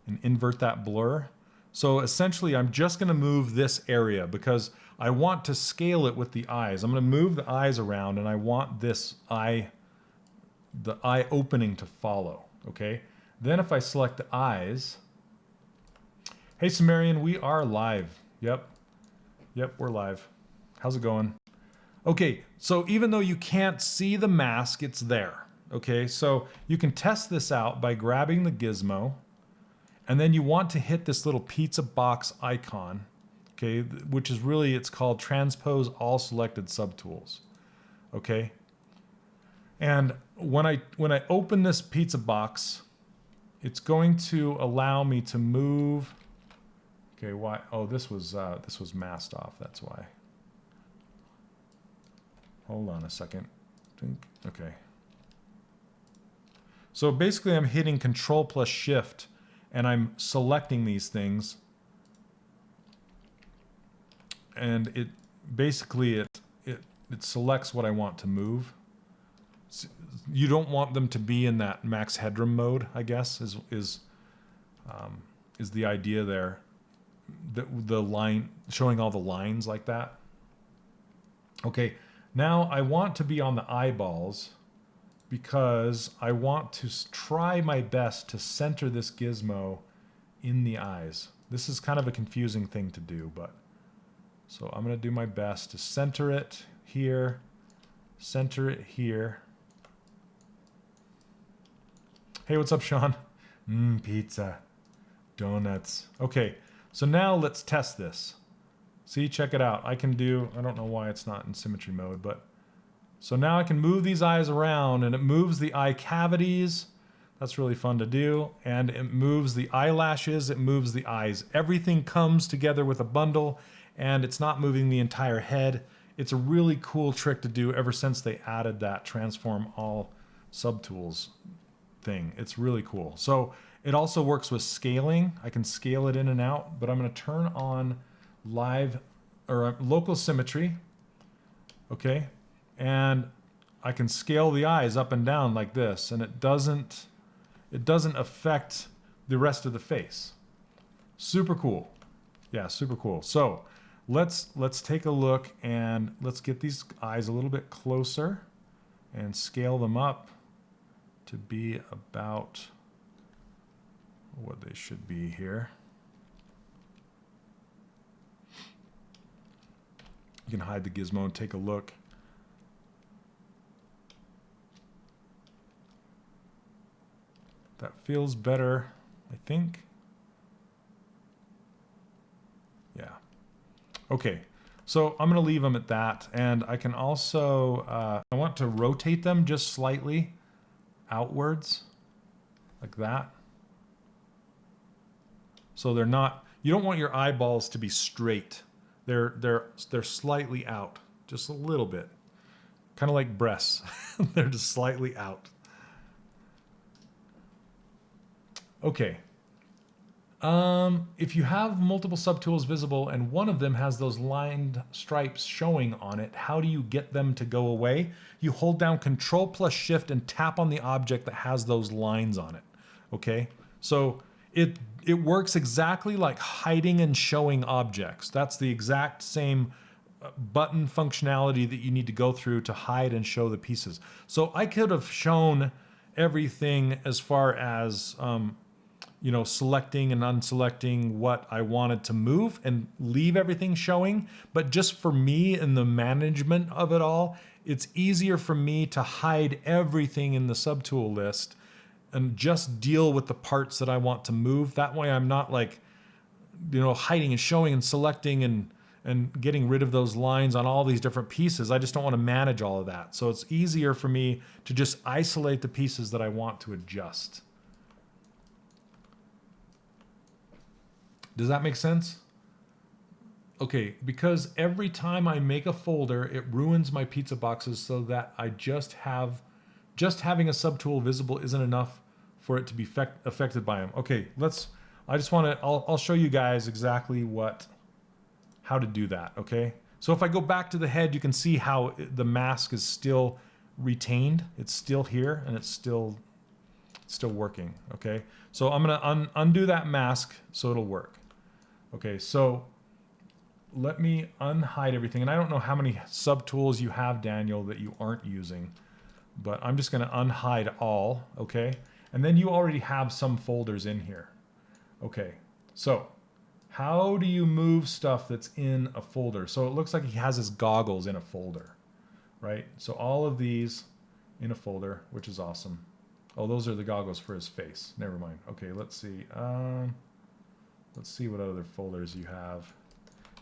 and invert that blur. So essentially I'm just going to move this area because I want to scale it with the eyes. I'm going to move the eyes around and I want this eye, the eye opening to follow, okay? Then if I select the eyes, hey Sumerian, we are live. Yep, we're live. How's it going? Okay, so even though you can't see the mask, it's there, okay? So you can test this out by grabbing the gizmo, and then you want to hit this little pizza box icon, okay? Which is really, it's called transpose all selected subtools, okay? And when I open this pizza box, it's going to allow me to move. Okay, why? Oh, this was masked off. That's why. Hold on a second. Okay. So basically, I'm hitting Control plus Shift, and I'm selecting these things, and it basically it selects what I want to move. You don't want them to be in that max headroom mode, I guess, is the idea there. The line, showing all the lines like that. Okay, now I want to be on the eyeballs because I want to try my best to center this gizmo in the eyes. This is kind of a confusing thing to do, but so I'm going to do my best to center it here, center it here. Hey, what's up, Sean? Pizza, donuts. Okay, so now let's test this. See, check it out. I don't know why it's not in symmetry mode, but so now I can move these eyes around and it moves the eye cavities. That's really fun to do. And it moves the eyelashes, it moves the eyes. Everything comes together with a bundle and it's not moving the entire head. It's a really cool trick to do ever since they added that transform all subtools thing. It's really cool. So it also works with scaling. I can scale it in and out, but I'm going to turn on live or local symmetry. Okay. And I can scale the eyes up and down like this, and it doesn't affect the rest of the face. Super cool. Yeah, super cool. So let's take a look and let's get these eyes a little bit closer and scale them up to be about what they should be here. You can hide the gizmo and take a look. That feels better, I think. Yeah. Okay, so I'm gonna leave them at that. And I can also, I want to rotate them just slightly outwards, like that. So they're not, you don't want your eyeballs to be straight. They're slightly out, just a little bit. Kind of like breasts, they're just slightly out. Okay. If you have multiple subtools visible and one of them has those lined stripes showing on it, how do you get them to go away? You hold down Control plus Shift and tap on the object that has those lines on it. Okay? So it works exactly like hiding and showing objects. That's the exact same button functionality that you need to go through to hide and show the pieces. So I could have shown everything as far as you know, selecting and unselecting what I wanted to move and leave everything showing. But just for me in the management of it all, it's easier for me to hide everything in the subtool list and just deal with the parts that I want to move. That way I'm not like, you know, hiding and showing and selecting and getting rid of those lines on all these different pieces. I just don't want to manage all of that. So it's easier for me to just isolate the pieces that I want to adjust. Does that make sense? Okay, because every time I make a folder, it ruins my pizza boxes so that I just having a subtool visible isn't enough for it to be affected by them. Okay, I'll show you guys exactly how to do that, okay? So if I go back to the head, you can see how the mask is still retained. It's still here and it's still working, okay? So I'm gonna undo that mask so it'll work. Okay, so let me unhide everything. And I don't know how many subtools you have, Daniel, that you aren't using, but I'm just gonna unhide all, okay? And then you already have some folders in here. Okay, so how do you move stuff that's in a folder? So it looks like he has his goggles in a folder, right? So all of these in a folder, which is awesome. Oh, those are the goggles for his face. Never mind. Okay, let's see. Let's see what other folders you have.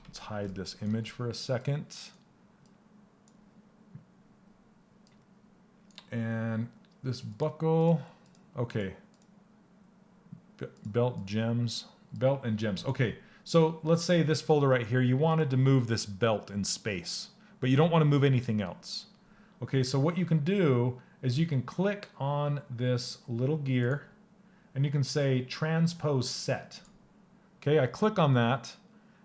Let's hide this image for a second. And this buckle, okay. Belt and gems. Okay, so let's say this folder right here, you wanted to move this belt in space, but you don't want to move anything else. Okay, so what you can do is you can click on this little gear and you can say transpose set. Okay, I click on that,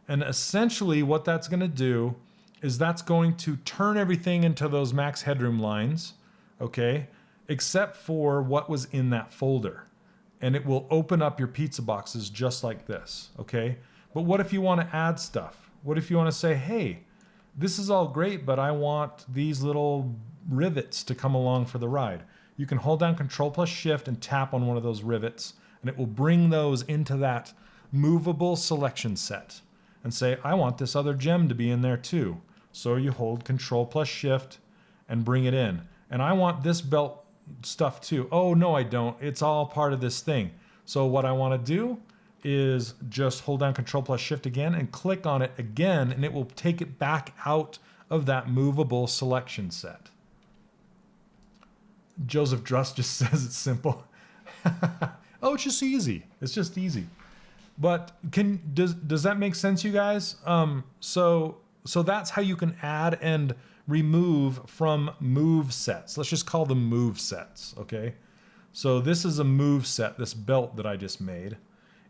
and essentially what that's going to do is that's going to turn everything into those max headroom lines, okay, except for what was in that folder. And it will open up your pizza boxes just like this, okay? But what if you want to add stuff? What if you want to say, hey, this is all great, but I want these little rivets to come along for the ride? You can hold down Control plus Shift and tap on one of those rivets, and it will bring those into that movable selection set and say, I want this other gem to be in there too. So you hold Control plus Shift and bring it in. And I want this belt stuff too. Oh, no, I don't. It's all part of this thing. So what I want to do is just hold down Control plus Shift again and click on it again, and it will take it back out of that movable selection set. Joseph Druss just says it's simple. Oh, it's just easy. It's just easy. But does that make sense, you guys? So that's how you can add and remove from move sets. Let's just call them move sets, okay? So this is a move set, this belt that I just made.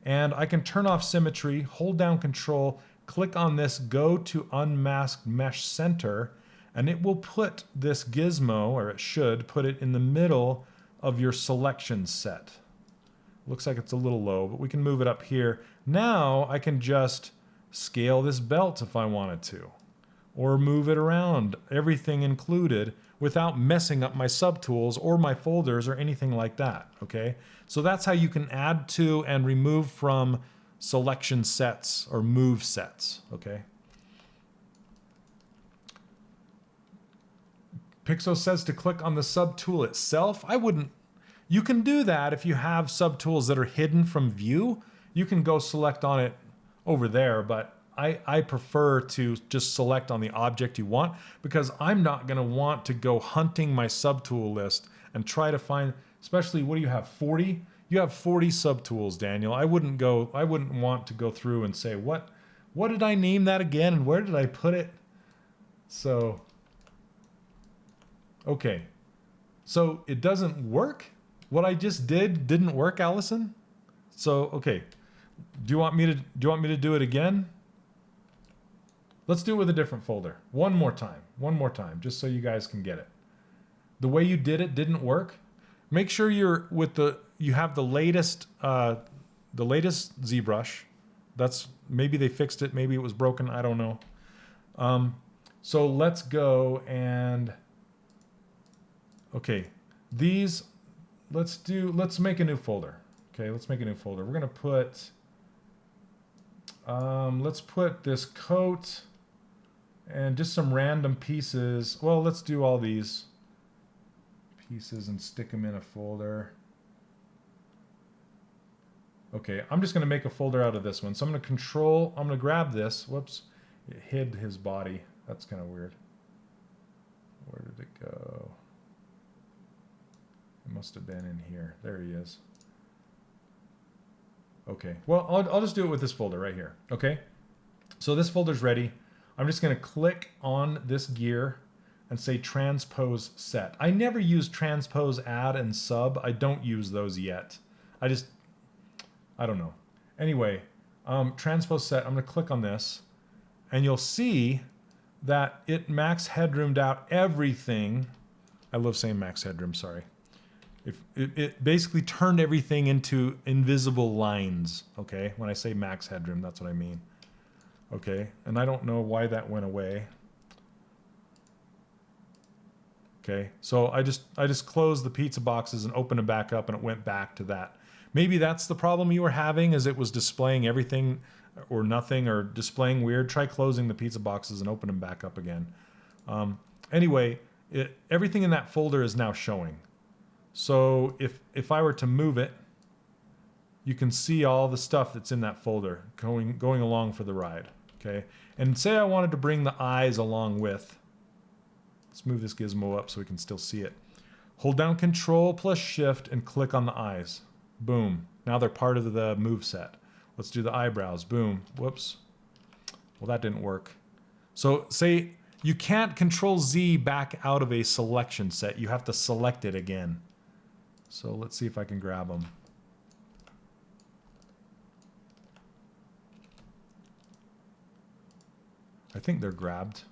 And I can turn off symmetry, hold down Control, click on this, go to Unmask Mesh Center, and it will put this gizmo, or it should, put it in the middle of your selection set. Looks like it's a little low, but we can move it up here. Now I can just scale this belt if I wanted to, or move it around, everything included, without messing up my subtools or my folders or anything like that, okay? So that's how you can add to and remove from selection sets or move sets, okay? Pixo says to click on the subtool itself. I wouldn't. You can do that if you have subtools that are hidden from view. You can go select on it over there, but I prefer to just select on the object you want, because I'm not going to want to go hunting my subtool list and try to find, especially, what do you have, 40? You have 40 subtools, Daniel. I wouldn't want to go through and say, what did I name that again and where did I put it? So, okay. So it doesn't work? What I just didn't work, Allison? So, okay. Do you want me to do it again? Let's do it with a different folder. One more time, just so you guys can get it. The way you did it didn't work. Make sure you have the latest ZBrush. That's, maybe they fixed it, maybe it was broken, I don't know. So let's go and, okay, let's make a new folder. Okay, let's make a new folder. We're gonna put, let's put this coat and just some random pieces. Well, let's do all these pieces and stick them in a folder. Okay, I'm just gonna make a folder out of this one. So I'm gonna grab this. Whoops, it hid his body. That's kind of weird. Where did it go? It must have been in here. There he is. Okay, well, I'll just do it with this folder right here, okay? So this folder's ready. I'm just gonna click on this gear and say transpose set. I never use transpose add and sub. I don't use those yet. I don't know. Anyway, transpose set, I'm gonna click on this and you'll see that it max headroomed out everything. I love saying max headroom, sorry. It basically turned everything into invisible lines, okay? When I say max headroom, that's what I mean. Okay, and I don't know why that went away. Okay, so I just closed the pizza boxes and opened them back up and it went back to that. Maybe that's the problem you were having, is it was displaying everything or nothing, or displaying weird. Try closing the pizza boxes and open them back up again. Anyway, everything in that folder is now showing. So if I were to move it, you can see all the stuff that's in that folder going along for the ride, okay? And say I wanted to bring the eyes along with, let's move this gizmo up so we can still see it. Hold down Control plus Shift and click on the eyes. Boom. Now they're part of the move set. Let's do the eyebrows. Boom. Whoops. Well, that didn't work. So say you can't Control Z back out of a selection set. You have to select it again. So let's see if I can grab them. I think they're grabbed.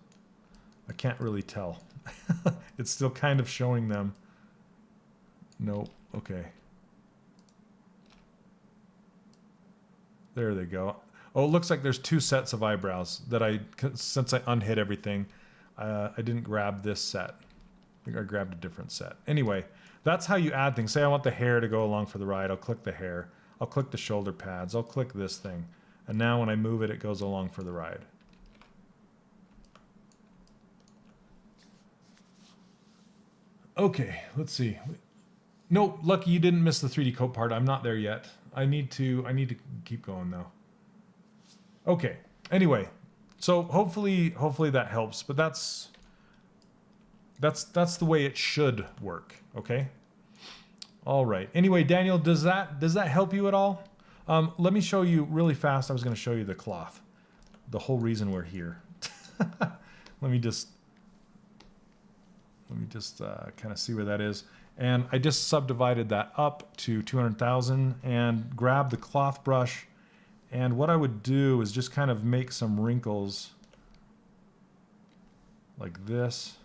I can't really tell. It's still kind of showing them. Nope. Okay. There they go. Oh, it looks like there's two sets of eyebrows that since I unhid everything, I didn't grab this set. I think I grabbed a different set. Anyway, that's how you add things. Say I want the hair to go along for the ride. I'll click the hair. I'll click the shoulder pads. I'll click this thing. And now when I move it, it goes along for the ride. Okay, let's see. No, lucky you didn't miss the 3D coat part. I'm not there yet. I need to keep going though. Okay. Anyway, so hopefully that helps, but that's the way it should work, okay? All right. Anyway, Daniel, does that help you at all? Let me show you really fast. I was going to show you the cloth. The whole reason we're here. Let me just kind of see where that is. And I just subdivided that up to 200,000 and grabbed the cloth brush. And what I would do is just kind of make some wrinkles like this.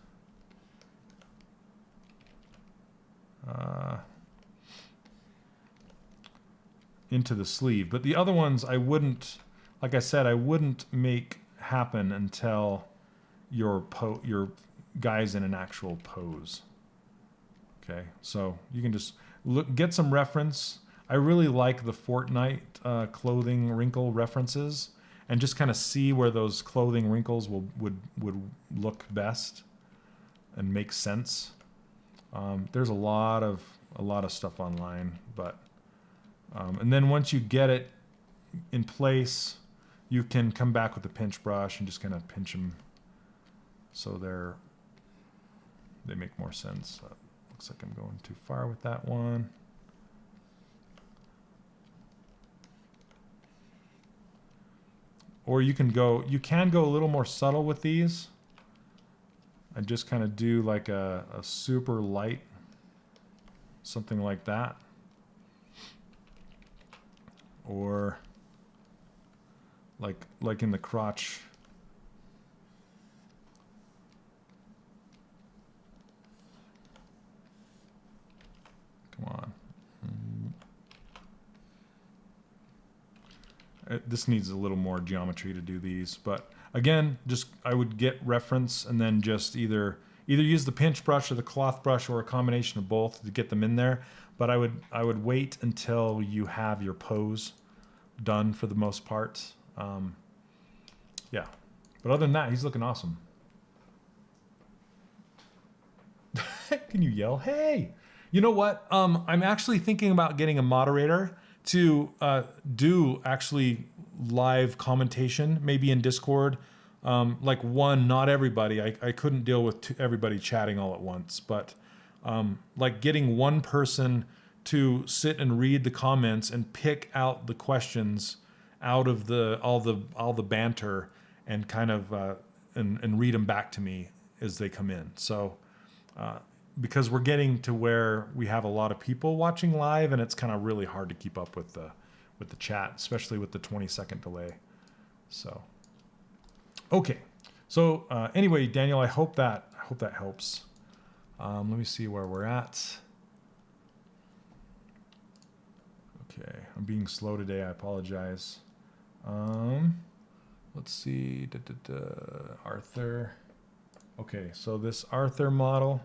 Into the sleeve. But the other ones I wouldn't, like I said, I wouldn't make happen until your guy's in an actual pose. Okay, so you can just get some reference. I really like the Fortnite clothing wrinkle references, and just kind of see where those clothing wrinkles would look best and make sense. There's a lot of stuff online, but and then once you get it in place, you can come back with a pinch brush and just kind of pinch them so they make more sense. Looks like I'm going too far with that one. Or you can go a little more subtle with these. I just kind of do like a super light, something like that. Or like in the crotch. Come on. This needs a little more geometry to do these, but again, just I would get reference and then just either use the pinch brush or the cloth brush or a combination of both to get them in there. But I would wait until you have your pose done for the most part. Yeah, but other than that, he's looking awesome. Can you yell, hey? You know what? I'm actually thinking about getting a moderator to do actually live commentation, maybe in Discord. Like not everybody. I couldn't deal with everybody chatting all at once, but like getting one person to sit and read the comments and pick out the questions out of all the banter and kind of and read them back to me as they come in. So because we're getting to where we have a lot of people watching live, and it's kind of really hard to keep up with the chat, especially with the 20-second delay. So okay. So anyway, Daniel, I hope that helps. Let me see where we're at. Okay, I'm being slow today. I apologize. Let's see. Arthur. Okay, so this Arthur model.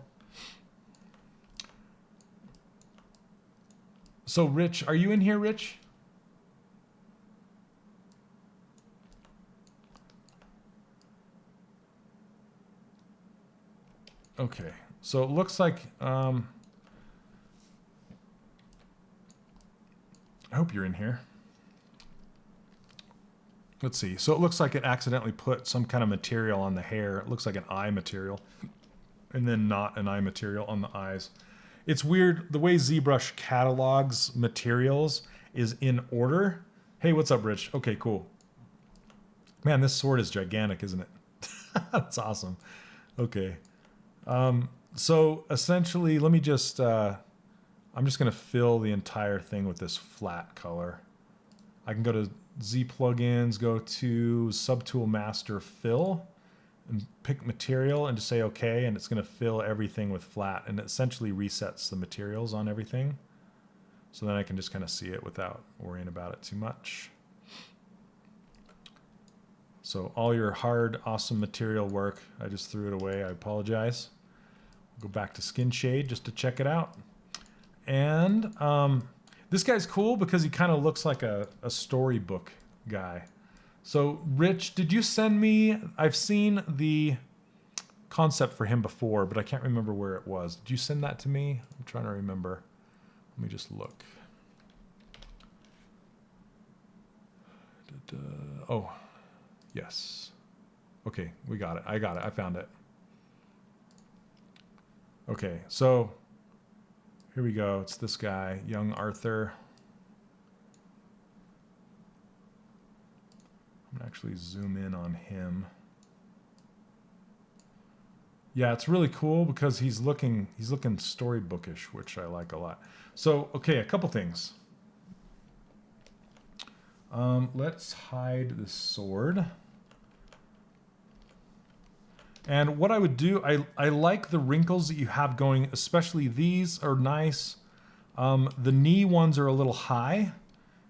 So Rich, are you in here, Rich? Okay, so it looks like I hope you're in here. Let's see. So it looks like it accidentally put some kind of material on the hair. It looks like an eye material, and then not an eye material on the eyes. It's weird. The way Zbrush catalogs materials is in order. Hey, what's up, Rich? Okay, cool. Man, this sword is gigantic, isn't it? That's awesome. Okay. So essentially, let me just, I'm just going to fill the entire thing with this flat color. I can go to Z plugins, go to Subtool Master Fill, and pick material and just say okay, and it's going to fill everything with flat, and it essentially resets the materials on everything. So then I can just kind of see it without worrying about it too much. So all your hard, awesome material work, I just threw it away. I apologize. Go back to Skin Shade just to check it out. And this guy's cool because he kind of looks like a storybook guy. So Rich, did you send me, I've seen the concept for him before, but I can't remember where it was. Did you send that to me? I'm trying to remember. Let me just look. Oh, yes. Okay, we got it. I got it. I found it. Okay, so here we go. It's this guy, young Arthur. I'm gonna actually zoom in on him. Yeah, it's really cool because he's looking storybookish, which I like a lot. So, okay, a couple things. Let's hide the sword. And what I would do, I like the wrinkles that you have going, especially these are nice. The knee ones are a little high.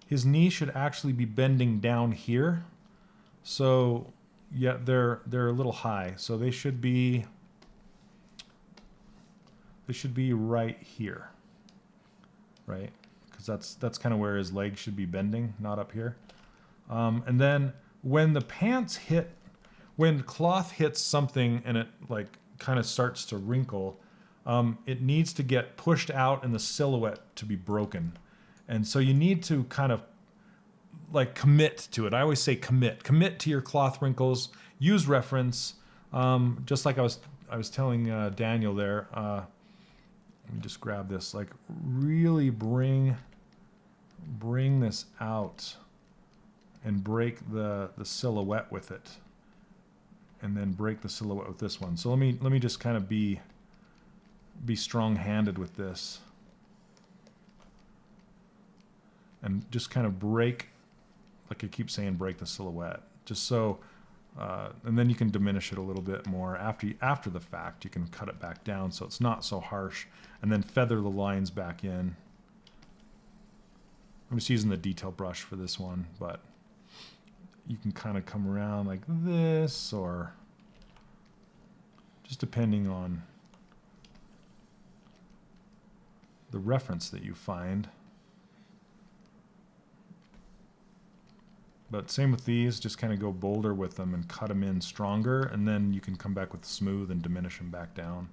His knee should actually be bending down here. So, yeah, they're a little high. So they should be right here. Right? Because that's kind of where his leg should be bending, not up here. And then when the pants hit, when cloth hits something and it like kind of starts to wrinkle, it needs to get pushed out and the silhouette to be broken. And so you need to kind of like commit to it. I always say commit to your cloth wrinkles, use reference. Just like I was telling Daniel there, let me just grab this, like really bring this out and break the silhouette with it. And then break the silhouette with this one. So let me just kind of be strong-handed with this. And just kind of break, like I keep saying, break the silhouette. Just so, and then you can diminish it a little bit more. After the fact, you can cut it back down so it's not so harsh. And then feather the lines back in. I'm just using the detail brush for this one, but you can kind of come around like this, or just depending on the reference that you find. But same with these, just kind of go bolder with them and cut them in stronger, and then you can come back with smooth and diminish them back down.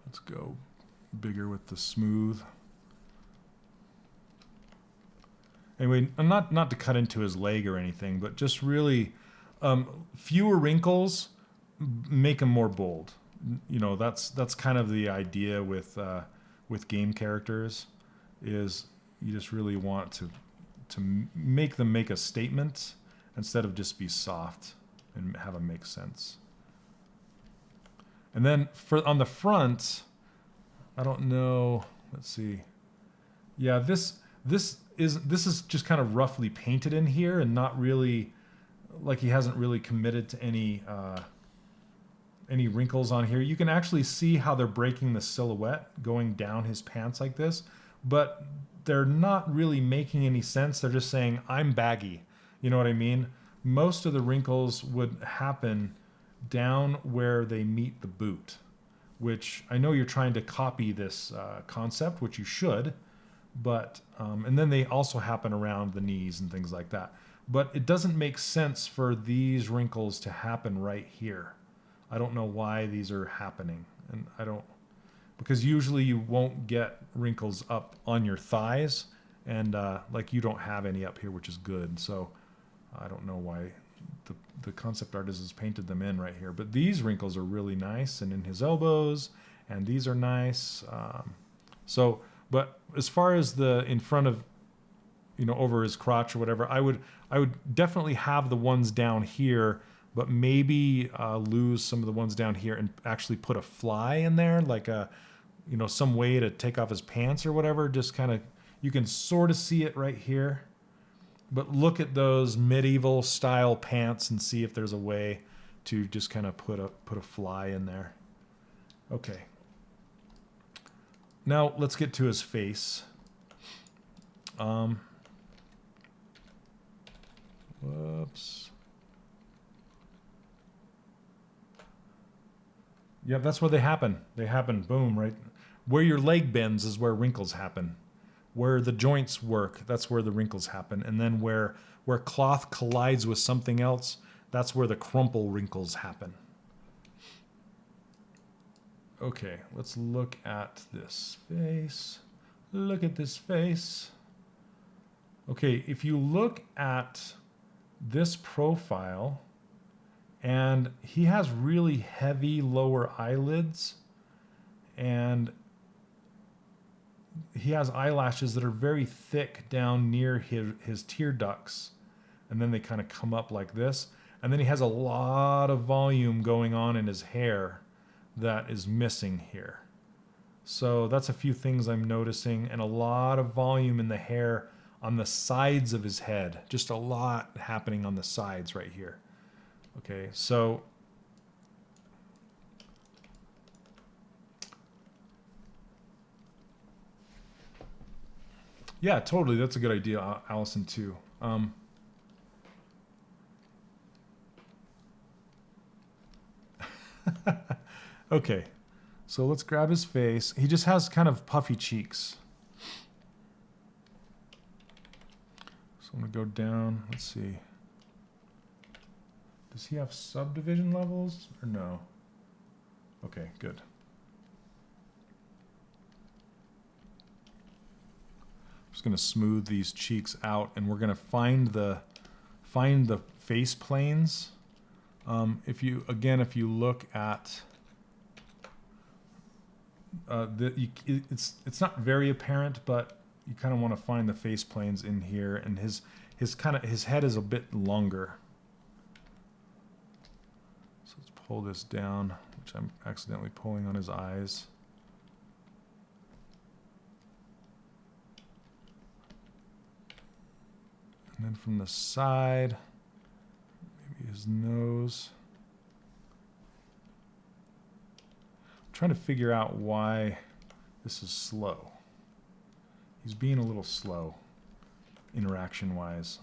Let's go bigger with the smooth. Anyway, not to cut into his leg or anything, but just really fewer wrinkles make him more bold. You know, that's kind of the idea with game characters, is you just really want to make them make a statement instead of just be soft and have them make sense. And then on the front, I don't know. Let's see. Yeah, this is just kind of roughly painted in here, and not really, like he hasn't really committed to any wrinkles on here. You can actually see how they're breaking the silhouette going down his pants like this, but they're not really making any sense. They're just saying, I'm baggy. You know what I mean? Most of the wrinkles would happen down where they meet the boot, which I know you're trying to copy this concept, which you should, but and then they also happen around the knees and things like that. But it doesn't make sense for these wrinkles to happen right here. I don't know why these are happening, and because usually you won't get wrinkles up on your thighs, and like you don't have any up here, which is good. So I don't know why the concept artist has painted them in right here, but these wrinkles are really nice, and in his elbows, and these are nice. But as far as the in front of, over his crotch or whatever, I would definitely have the ones down here, but maybe lose some of the ones down here and actually put a fly in there, like some way to take off his pants or whatever. Just kind of, you can sort of see it right here. But look at those medieval style pants and see if there's a way to just kind of put a fly in there. Okay. Now let's get to his face. Whoops. Yeah, that's where they happen. They happen, boom, right? Where your leg bends is where wrinkles happen. Where the joints work, that's where the wrinkles happen. And then where cloth collides with something else, that's where the crumple wrinkles happen. Okay, let's look at this face. Look at this face. Okay, if you look at this profile, and he has really heavy lower eyelids, and he has eyelashes that are very thick down near his tear ducts, and then they kind of come up like this. And then he has a lot of volume going on in his hair that is missing here. So that's a few things I'm noticing, and a lot of volume in the hair on the sides of his head. Just a lot happening on the sides right here. Okay, so yeah, totally. That's a good idea, Allison, too. Okay, so let's grab his face. He just has kind of puffy cheeks. So I'm gonna go down. Let's see. Does he have subdivision levels or no? Okay, good. I'm just gonna smooth these cheeks out, and we're gonna find the face planes. If you look at it's not very apparent, but you kind of want to find the face planes in here, and his head is a bit longer. So let's pull this down, which I'm accidentally pulling on his eyes. And then from the side, maybe his nose. I'm trying to figure out why this is slow. He's being a little slow, interaction-wise.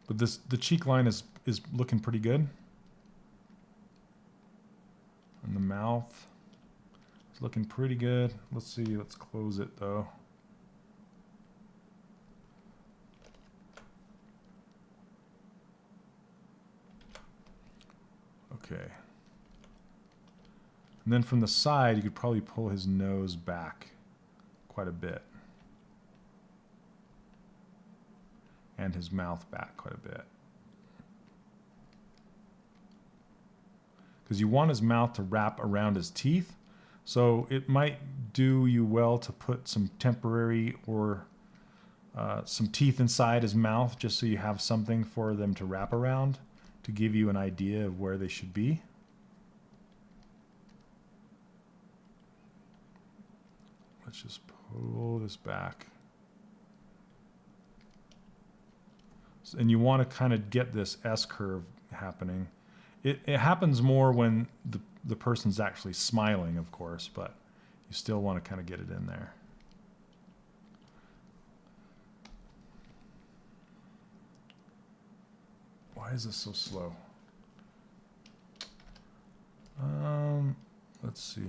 But the cheek line is looking pretty good. And the mouth is looking pretty good. Let's see, let's close it though. Okay. And then from the side, you could probably pull his nose back quite a bit. And his mouth back quite a bit. Because you want his mouth to wrap around his teeth. So it might do you well to put some temporary or some teeth inside his mouth, just so you have something for them to wrap around to give you an idea of where they should be. Let's just pull this back. And you want to kind of get this S-curve happening. It happens more when the person's actually smiling, of course, but you still want to kind of get it in there. Why is this so slow? Let's see.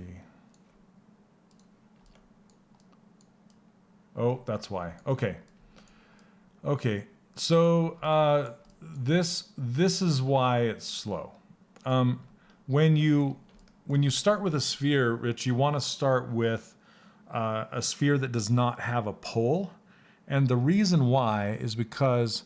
Oh, that's why. Okay. Okay. So this is why it's slow. When you start with a sphere, Rich, you want to start with a sphere that does not have a pole, and the reason why is because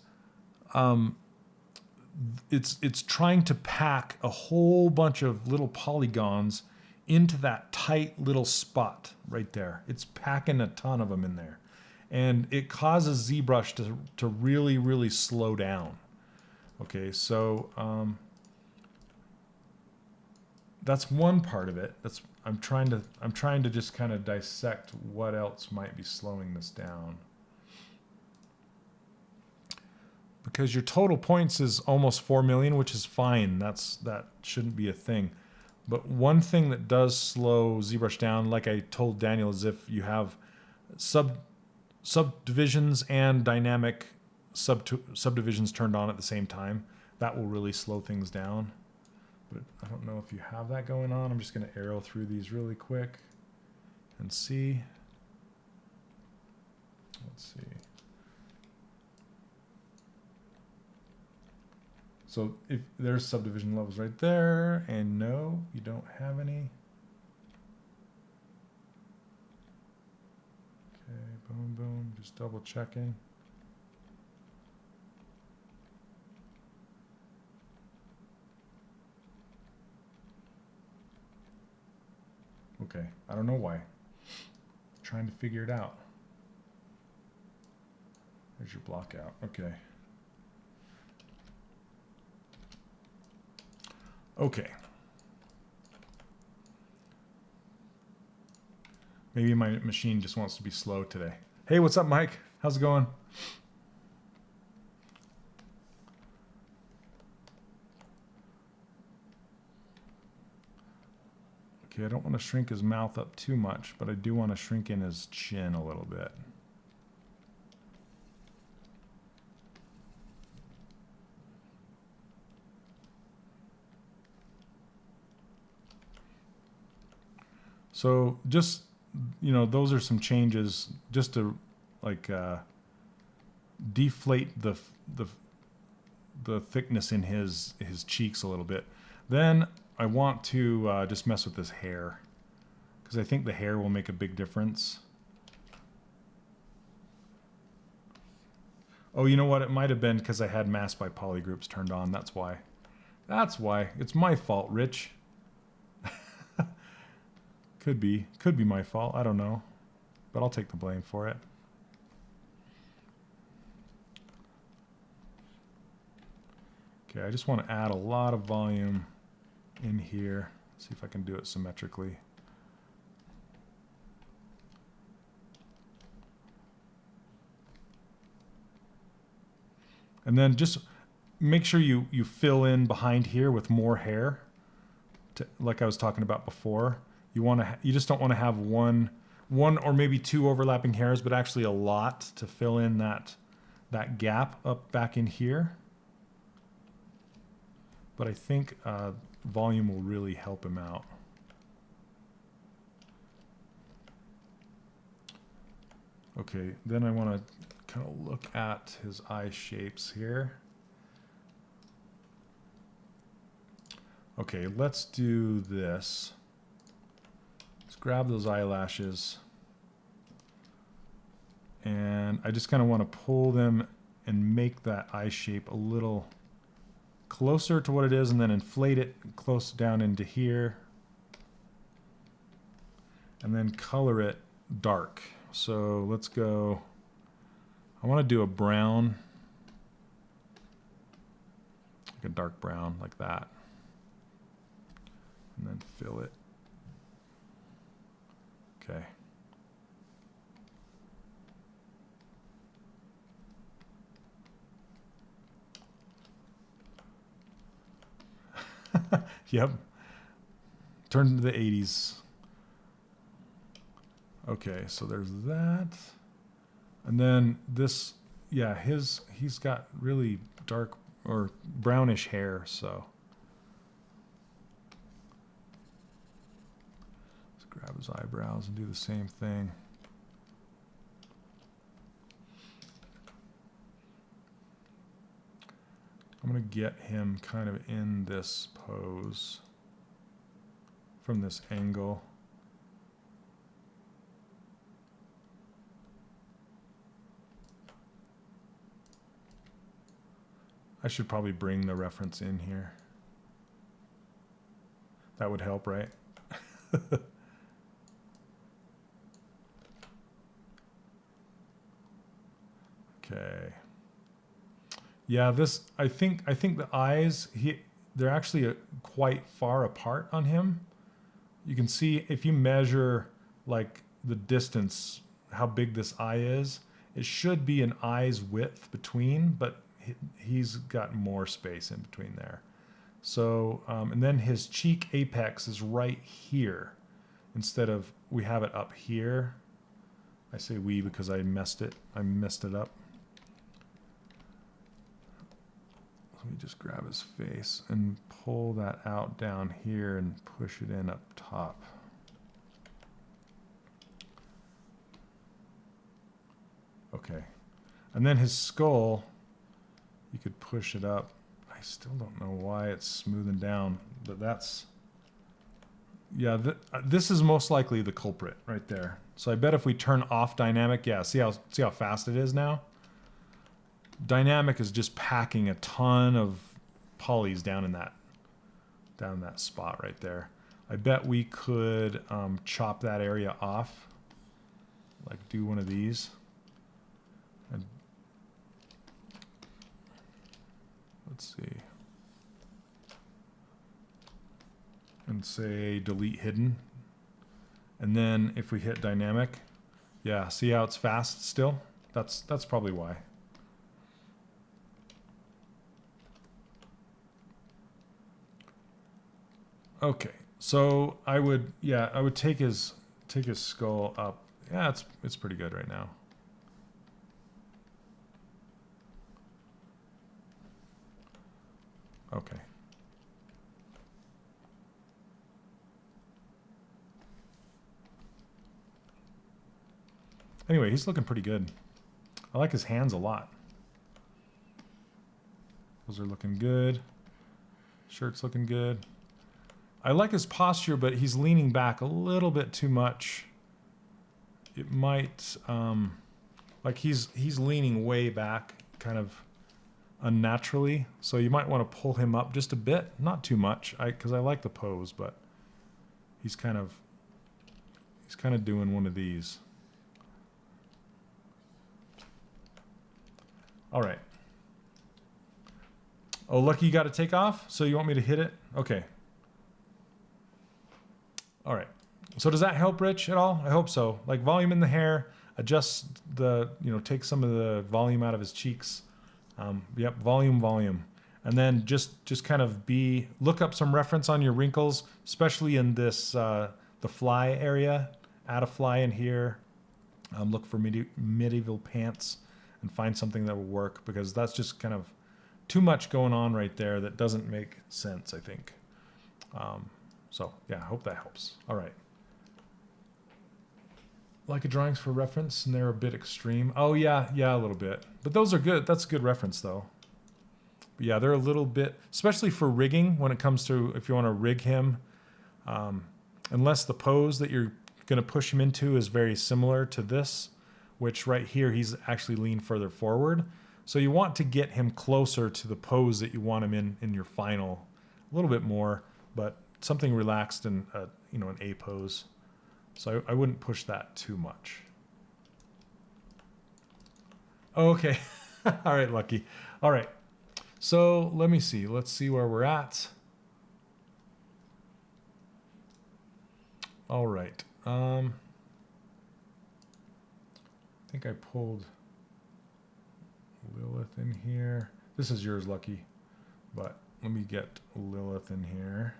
it's trying to pack a whole bunch of little polygons into that tight little spot right there. It's packing a ton of them in there. And it causes ZBrush to really, really slow down. Okay, so that's one part of it. I'm trying to just kind of dissect what else might be slowing this down. Because your total points is almost 4 million, which is fine. That shouldn't be a thing. But one thing that does slow ZBrush down, like I told Daniel, is if you have subdivisions and dynamic subdivisions turned on at the same time. That will really slow things down. But I don't know if you have that going on. I'm just going to arrow through these really quick and see. Let's see. So if there's subdivision levels right there, and no, you don't have any. Okay, boom, boom, just double checking. Okay, I don't know why. Trying to figure it out. There's your block out. Okay. Okay. Maybe my machine just wants to be slow today. Hey, what's up, Mike? How's it going? Okay, I don't want to shrink his mouth up too much, but I do want to shrink in his chin a little bit. So just, you know, those are some changes just to like deflate the thickness in his cheeks a little bit. Then I want to just mess with his hair, because I think the hair will make a big difference. Oh, you know what? It might have been because I had mask by polygroups turned on. That's why. That's why. It's my fault, Rich. Could be my fault. I don't know, but I'll take the blame for it. Okay, I just want to add a lot of volume in here. See if I can do it symmetrically. And then just make sure you fill in behind here with more hair, like I was talking about before. You just don't want to have one or maybe two overlapping hairs, but actually a lot to fill in that gap up back in here. But I think volume will really help him out. Okay, then I want to kind of look at his eye shapes here. Okay, let's do this. Let's grab those eyelashes. And I just kind of want to pull them and make that eye shape a little closer to what it is, and then inflate it close down into here. And then color it dark. So let's go, I want to do a brown, like a dark brown, like that. And then fill it. Okay. Yep. Turned into the 80s. Okay, so there's that. And then this, yeah, he's got really dark or brownish hair, so. Let's grab his eyebrows and do the same thing. I'm going to get him kind of in this pose from this angle. I should probably bring the reference in here. That would help, right? Okay. Yeah, this I think the eyes they're actually quite far apart on him. You can see if you measure like the distance, how big this eye is, it should be an eye's width between, but he's got more space in between there. So, and then his cheek apex is right here instead of, we have it up here. I say we because I messed it up. Let me just grab his face and pull that out down here and push it in up top. Okay. And then his skull, you could push it up. I still don't know why it's smoothing down, but that's, yeah, this is most likely the culprit right there. So I bet if we turn off dynamic, yeah, see how fast it is now? Dynamic is just packing a ton of polys down in that spot right there. I bet we could chop that area off, like do one of these. And let's see. And say delete hidden. And then if we hit dynamic, yeah, see how it's fast still? That's probably why. Okay, so I would take his skull up. Yeah, it's pretty good right now. Okay. Anyway, he's looking pretty good. I like his hands a lot. Those are looking good. Shirt's looking good. I like his posture, but he's leaning back a little bit too much. It might, like he's leaning way back, kind of unnaturally. So you might want to pull him up just a bit, not too much, because I like the pose, but he's kind of doing one of these. All right. Oh, Lucky, you got to take off? So you want me to hit it? Okay. All right. So does that help Rich at all? I hope so. Like volume in the hair, adjust the, take some of the volume out of his cheeks. Yep, volume. And then just kind of look up some reference on your wrinkles, especially in this, the fly area. Add a fly in here. Look for medieval pants and find something that will work, because that's just kind of too much going on right there that doesn't make sense, I think. So yeah, I hope that helps. All right. Leica drawings for reference, and they're a bit extreme. Oh yeah, a little bit. But those are good. That's a good reference though. But yeah, they're a little bit, especially for rigging, when it comes to if you want to rig him, unless the pose that you're going to push him into is very similar to this, which right here he's actually leaned further forward. So you want to get him closer to the pose that you want him in your final, a little bit more, but something relaxed and an A pose. So I wouldn't push that too much. Okay. All right, Lucky. All right. So let me see. Let's see where we're at. All right. I think I pulled Lilith in here. This is yours, Lucky. But let me get Lilith in here.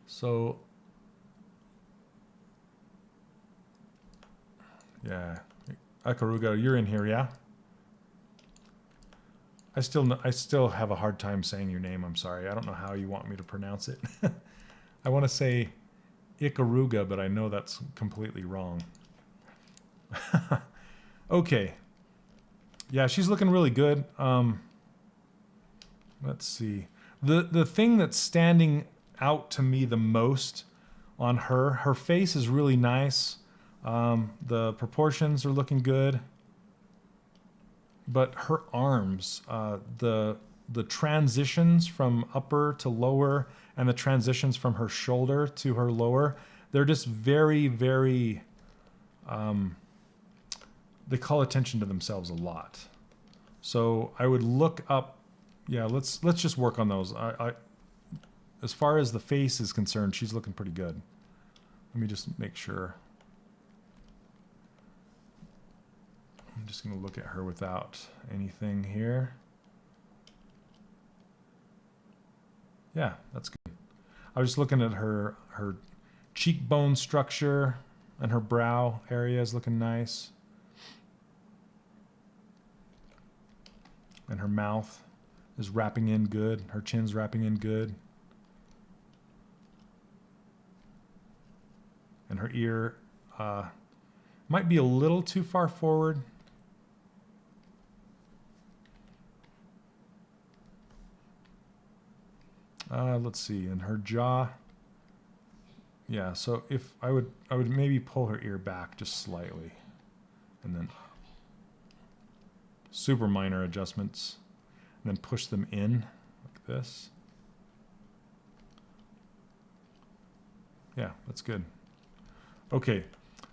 So yeah, Ikaruga, you're in here, yeah? I still have a hard time saying your name. I'm sorry. I don't know how you want me to pronounce it. I want to say Ikaruga, but I know that's completely wrong. Okay. Yeah, she's looking really good. Let's see. The thing that's standing out to me the most on her face is really nice. The proportions are looking good. But her arms, the transitions from upper to lower and the transitions from her shoulder to her lower, they're just very, very, they call attention to themselves a lot. So I would look up, yeah, let's just work on those. As far as the face is concerned, she's looking pretty good. Let me just make sure. I'm just going to look at her without anything here. Yeah, that's good. I was just looking at her cheekbone structure, and her brow area is looking nice. And her mouth is wrapping in good. Her chin's wrapping in good. And her ear might be a little too far forward. Let's see, and her jaw. Yeah, so if I would maybe pull her ear back just slightly, and then super minor adjustments, and then push them in like this. Yeah, that's good. Okay,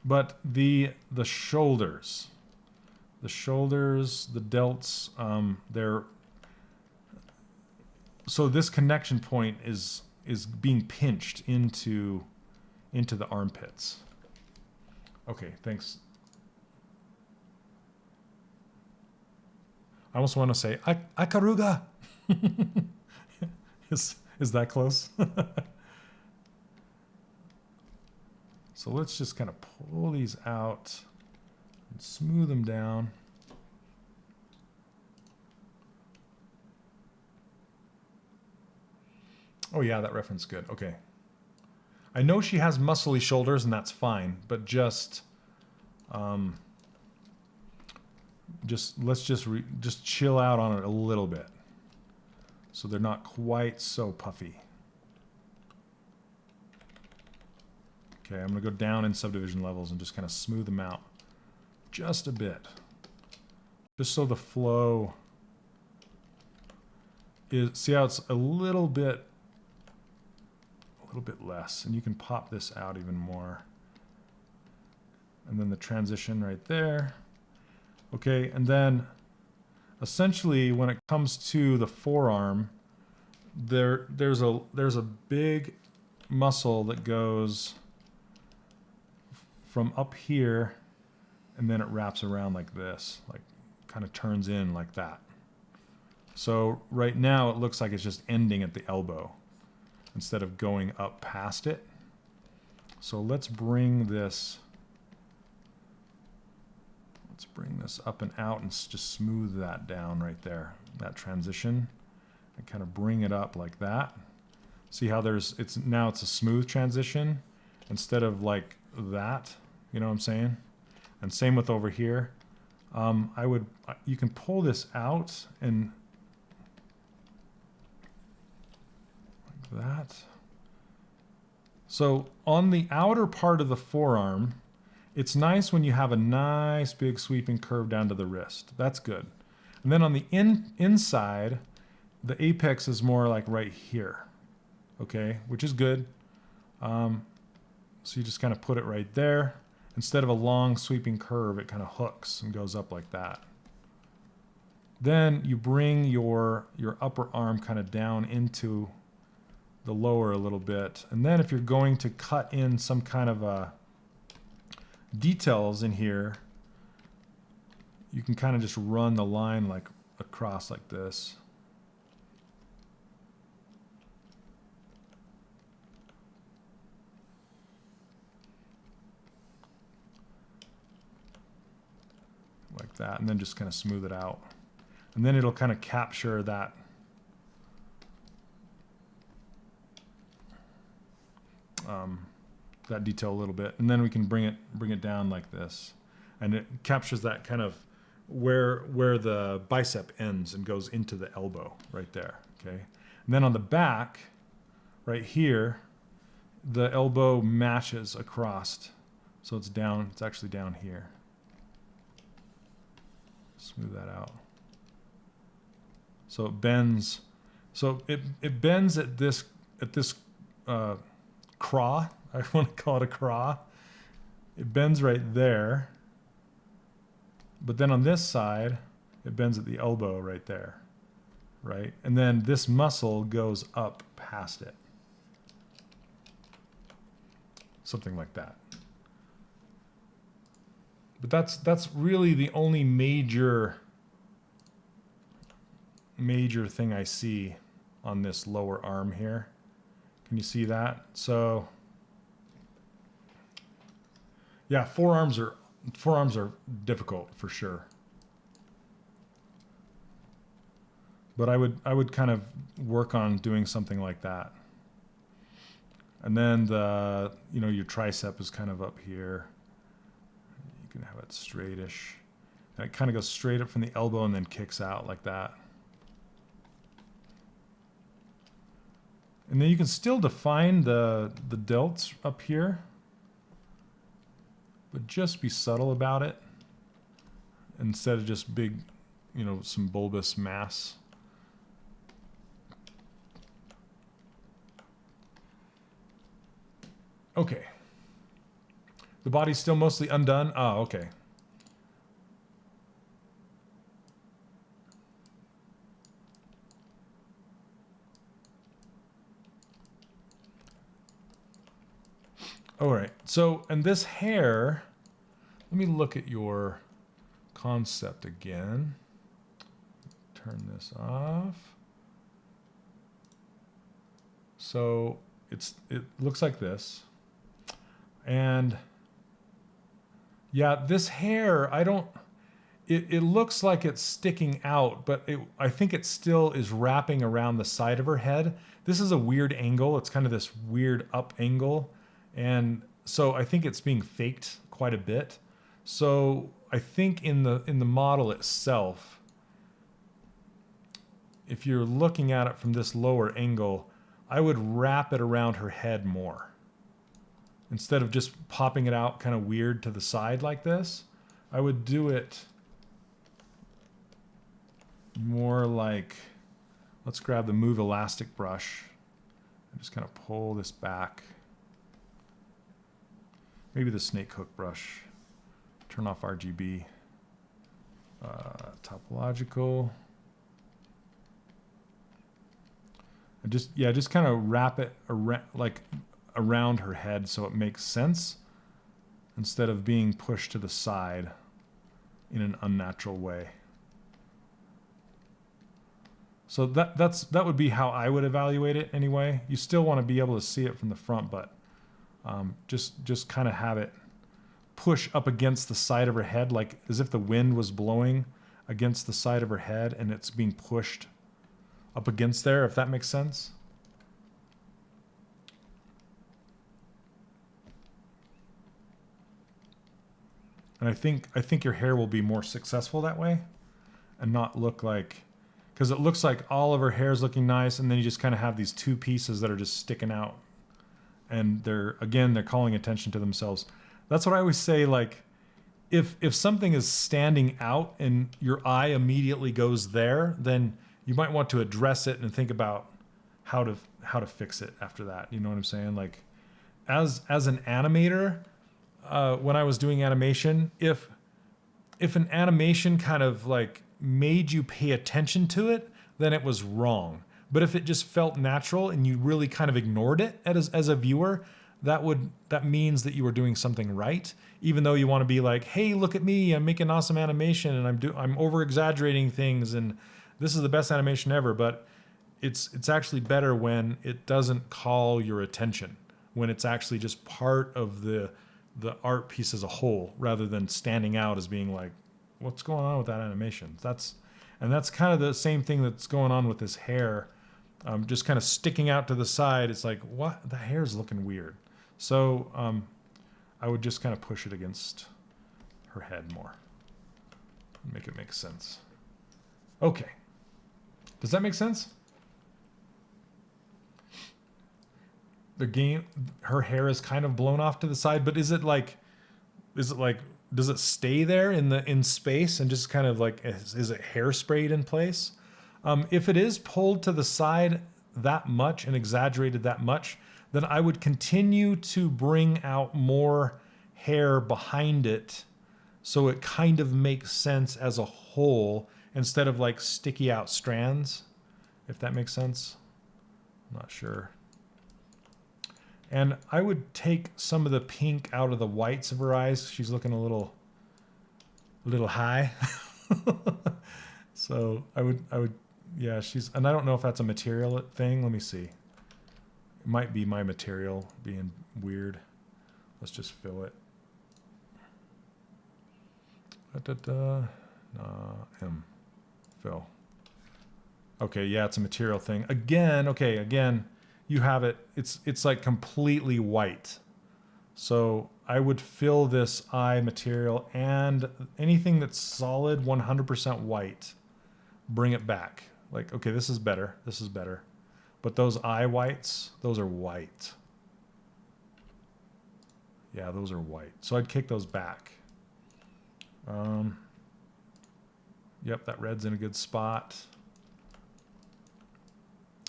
but the shoulders, the delts, they're, so this connection point is being pinched into the armpits. Okay, thanks. I almost want to say Ikaruga. Is that close? So let's just kind of pull these out and smooth them down. Oh yeah, that reference is good. Okay. I know she has muscly shoulders and that's fine, but just let's just chill out on it a little bit, so they're not quite so puffy. Okay, I'm gonna go down in subdivision levels and just kind of smooth them out just a bit, just so the flow is. See how it's a little bit less, and you can pop this out even more. And then the transition right there. Okay, and then essentially when it comes to the forearm, there's a big muscle that goes from up here, and then it wraps around like this, like kind of turns in like that. So right now it looks like it's just ending at the elbow instead of going up past it. So let's bring this up and out and just smooth that down right there, that transition, and kind of bring it up like that. See how now it's a smooth transition instead of like that, you know what I'm saying? And same with over here. You can pull this out and like that. So on the outer part of the forearm, it's nice when you have a nice big sweeping curve down to the wrist. That's good. And then on the inside, the apex is more like right here, okay, which is good. So you just kind of put it right there. Instead of a long sweeping curve, it kind of hooks and goes up like that. Then you bring your upper arm kind of down into the lower a little bit. And then if you're going to cut in some kind of details in here, you can kind of just run the line like across like this. Like that, and then just kind of smooth it out. And then it'll kind of capture that that detail a little bit, and then we can bring it down like this, and it captures that kind of where the bicep ends and goes into the elbow right there. Okay, and then on the back right here, the elbow matches across, so it's down, it's actually down here. Smooth that out. So it bends. So it bends at this craw. I want to call it a craw. It bends right there. But then on this side, it bends at the elbow right there. Right? And then this muscle goes up past it. Something like that. But that's really the only major thing I see on this lower arm here. Can you see that? So yeah, forearms are difficult for sure. But I would kind of work on doing something like that. And then your tricep is kind of up here. You can have it straightish. And it kind of goes straight up from the elbow and then kicks out like that. And then you can still define the delts up here, but just be subtle about it instead of just big, some bulbous mass. Okay. The body's still mostly undone. Oh, okay. All right. So, and this hair, let me look at your concept again. Turn this off. So it looks like this. And yeah, this hair, it looks like it's sticking out, but I think it still is wrapping around the side of her head. This is a weird angle. It's kind of this weird up angle. And so I think it's being faked quite a bit. So I think in the model itself, if you're looking at it from this lower angle, I would wrap it around her head more. Instead of just popping it out kind of weird to the side like this, I would do it more like, let's grab the Move Elastic brush and just kind of pull this back. Maybe the snake hook brush. Turn off RGB. Topological. And just kind of wrap it around her head so it makes sense instead of being pushed to the side in an unnatural way. So that would be how I would evaluate it anyway. You still want to be able to see it from the front, but just kind of have it push up against the side of her head, like as if the wind was blowing against the side of her head and it's being pushed up against there, if that makes sense. And I think your hair will be more successful that way and not look like, because it looks like all of her hair is looking nice and then you just kind of have these two pieces that are just sticking out. And they're calling attention to themselves. That's what I always say, like, if something is standing out and your eye immediately goes there, then you might want to address it and think about how to fix it after that. You know what I'm saying? Like, as an animator, when I was doing animation, if an animation kind of like made you pay attention to it, then it was wrong. But if it just felt natural and you really kind of ignored it as a viewer, that means that you were doing something right. Even though you want to be like, hey, look at me, I'm making awesome animation and I'm over exaggerating things and this is the best animation ever. But it's actually better when it doesn't call your attention, when it's actually just part of the art piece as a whole, rather than standing out as being like, what's going on with that animation? That's kind of the same thing that's going on with this hair. Just kind of sticking out to the side. It's like, what? The hair's looking weird. So I would just kind of push it against her head more. Make it make sense. Okay. Does that make sense? Her hair is kind of blown off to the side, but does it stay there in space and just kind of like, is it hairsprayed in place? If it is pulled to the side that much and exaggerated that much, then I would continue to bring out more hair behind it so it kind of makes sense as a whole instead of like sticky out strands, if that makes sense. I'm not sure. And I would take some of the pink out of the whites of her eyes. She's looking a little high. So I would, yeah, and I don't know if that's a material thing. Let me see. It might be my material being weird. Let's just fill it. Fill. Okay, yeah, it's a material thing. Again, you have it. It's like completely white. So I would fill this eye material and anything that's solid 100% white, bring it back. Like, okay, this is better. This is better. But those eye whites, those are white. Yeah, those are white. So I'd kick those back. Yep, that red's in a good spot.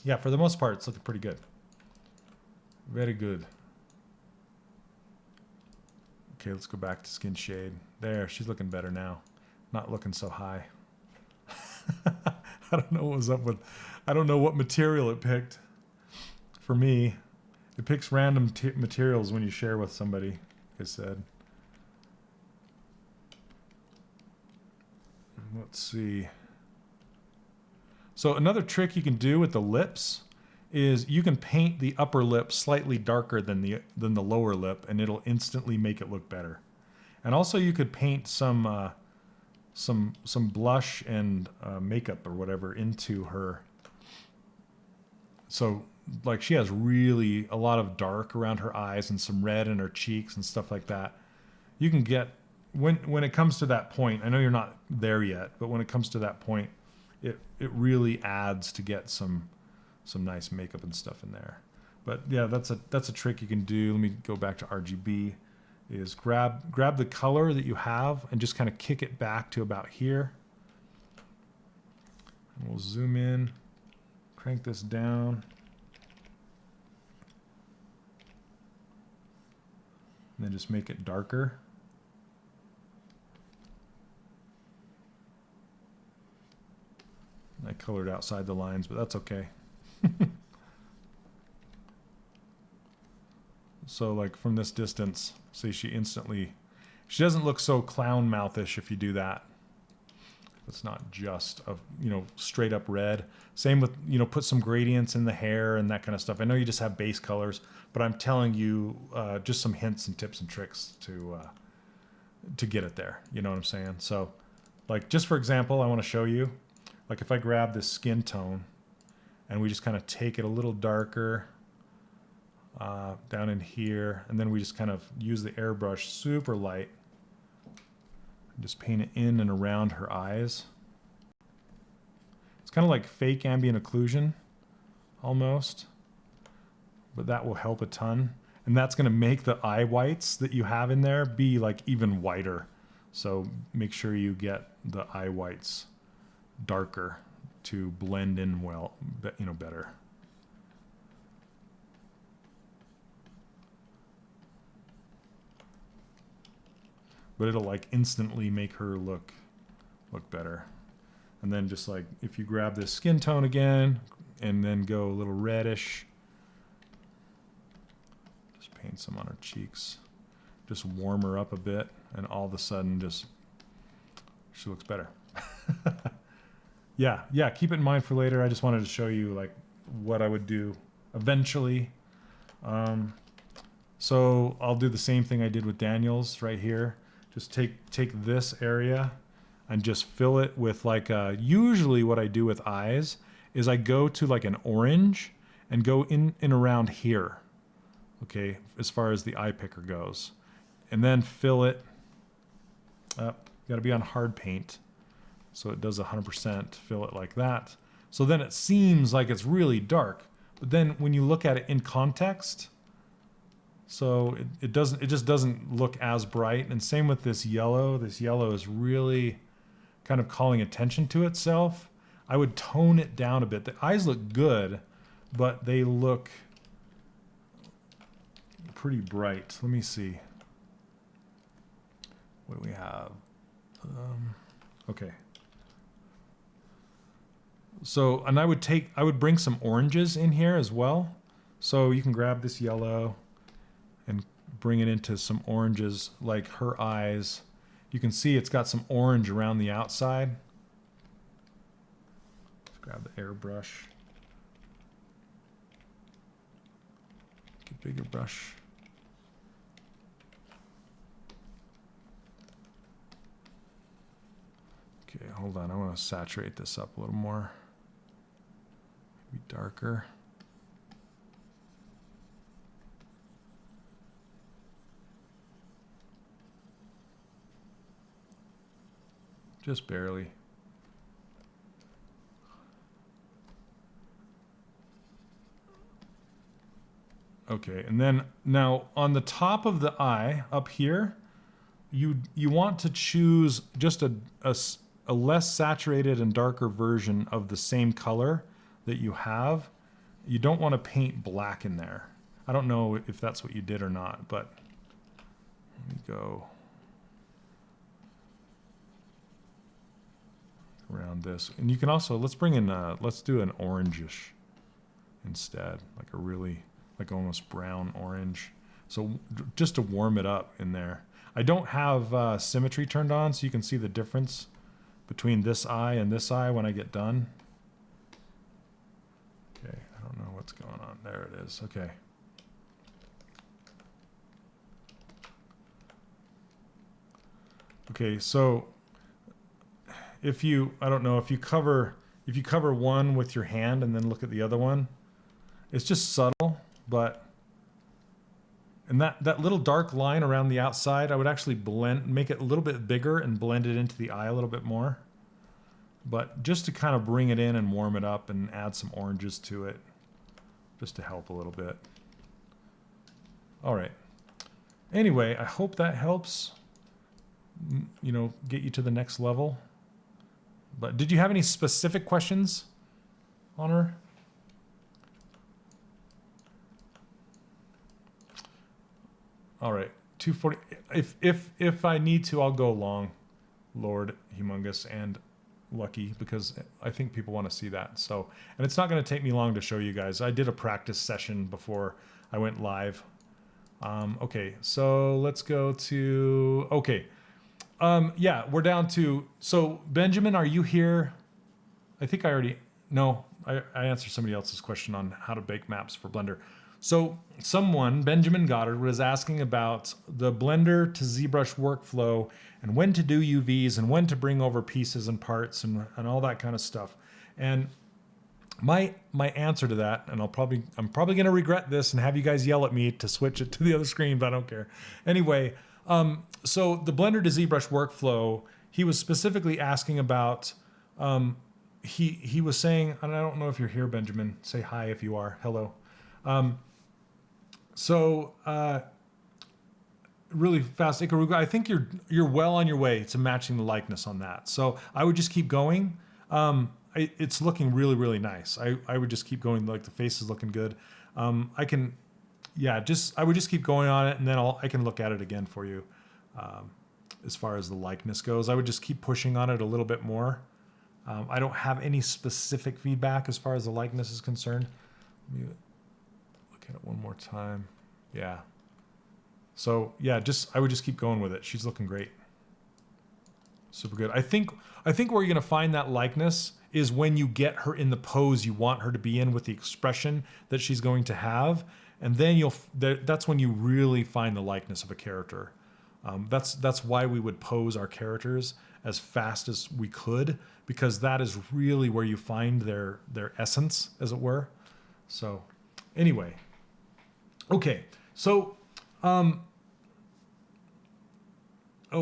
Yeah, for the most part, it's looking pretty good. Very good. Okay, let's go back to skin shade. There, she's looking better now. Not looking so high. I don't know what was up with... I don't know what material it picked. For me, it picks random materials when you share with somebody, like I said. Let's see. So another trick you can do with the lips is you can paint the upper lip slightly darker than the lower lip, and it'll instantly make it look better. And also you could paint some blush and makeup or whatever into her. So like she has really a lot of dark around her eyes and some red in her cheeks and stuff like that. You can get, when it comes to that point, I know you're not there yet, but when it comes to that point, it really adds to get some nice makeup and stuff in there. But yeah, that's a trick you can do. Let me go back to RGB. Is grab the color that you have and just kind of kick it back to about here. And we'll zoom in, crank this down. And then just make it darker. I colored outside the lines, but that's okay. So like from this distance, see she doesn't look so clown mouthish if you do that. It's not just a, straight up red. Same with, put some gradients in the hair and that kind of stuff. I know you just have base colors, but I'm telling you just some hints and tips and tricks to get it there. You know what I'm saying? So like just for example, I want to show you, like if I grab this skin tone and we just kind of take it a little darker down in here, and then we just kind of use the airbrush super light and just paint it in and around her eyes. It's kind of like fake ambient occlusion almost, but that will help a ton. And that's going to make the eye whites that you have in there be like even whiter. So make sure you get the eye whites darker to blend in well, better. But it'll like instantly make her look better. And then just like if you grab this skin tone again and then go a little reddish, just paint some on her cheeks, just warm her up a bit, and all of a sudden just she looks better. Yeah, keep it in mind for later. I just wanted to show you like what I would do eventually. So I'll do the same thing I did with Daniel's right here. Just take this area and just fill it with like usually what I do with eyes is I go to like an orange and go in and around here, okay, as far as the eye picker goes, and then fill it up. Got to be on hard paint so it does 100%. Fill it like that, so then it seems like it's really dark, but then when you look at it in context, so it just doesn't look as bright. And same with this yellow. This yellow is really kind of calling attention to itself. I would tone it down a bit. The eyes look good, but they look pretty bright. Let me see. What do we have? Okay. So, and I would bring some oranges in here as well. So you can grab this yellow and bring it into some oranges, like her eyes. You can see it's got some orange around the outside. Let's grab the airbrush. Get bigger brush. Okay, hold on. I want to saturate this up a little more. Maybe darker. Just barely. Okay, and then now on the top of the eye up here, you want to choose just a less saturated and darker version of the same color that you have. You don't want to paint black in there. I don't know if that's what you did or not, but Let me go around this. And you can also, let's bring in, let's do an orangish instead, like a really, like almost brown orange. So just to warm it up in there. I don't have symmetry turned on, so you can see the difference between this eye and this eye when I get done. Okay, I don't know what's going on. There it is. Okay. Okay, so if you, I don't know, if you cover one with your hand and then look at the other one, it's just subtle, but, and that little dark line around the outside, I would actually make it a little bit bigger and blend it into the eye a little bit more. But just to kind of bring it in and warm it up and add some oranges to it, just to help a little bit. All right. Anyway, I hope that helps, you know, get you to the next level. But did you have any specific questions on her? All right, 240. If I need to, I'll go long, Lord Humongous and Lucky, because I think people want to see that. So, and it's not going to take me long to show you guys. I did a practice session before I went live. Okay, so let's go to, okay. Yeah, we're down to, so Benjamin, are you here? I think I already, no, I answered somebody else's question on how to bake maps for Blender. So someone, Benjamin Goddard, was asking about the Blender to ZBrush workflow and when to do UVs and when to bring over pieces and parts and all that kind of stuff. And my answer to that, and I'm probably going to regret this and have you guys yell at me to switch it to the other screen, but I don't care. Anyway, so the Blender to ZBrush workflow, he was specifically asking about, he was saying, and I don't know if you're here, Benjamin, say hi if you are, hello. Really fast, Ikaruga, I think you're well on your way to matching the likeness on that. So I would just keep going. It's looking really, really nice. I would just keep going, like the face is looking good. I would just keep going on it, and then I can look at it again for you. As far as the likeness goes, I would just keep pushing on it a little bit more. I don't have any specific feedback as far as the likeness is concerned. Let me look at it one more time. Yeah. So yeah, I would just keep going with it. She's looking great. Super good. I think where you're gonna find that likeness is when you get her in the pose you want her to be in with the expression that she's going to have, and then that's when you really find the likeness of a character. That's why we would pose our characters as fast as we could, because that is really where you find their essence, as it were. So anyway, okay, so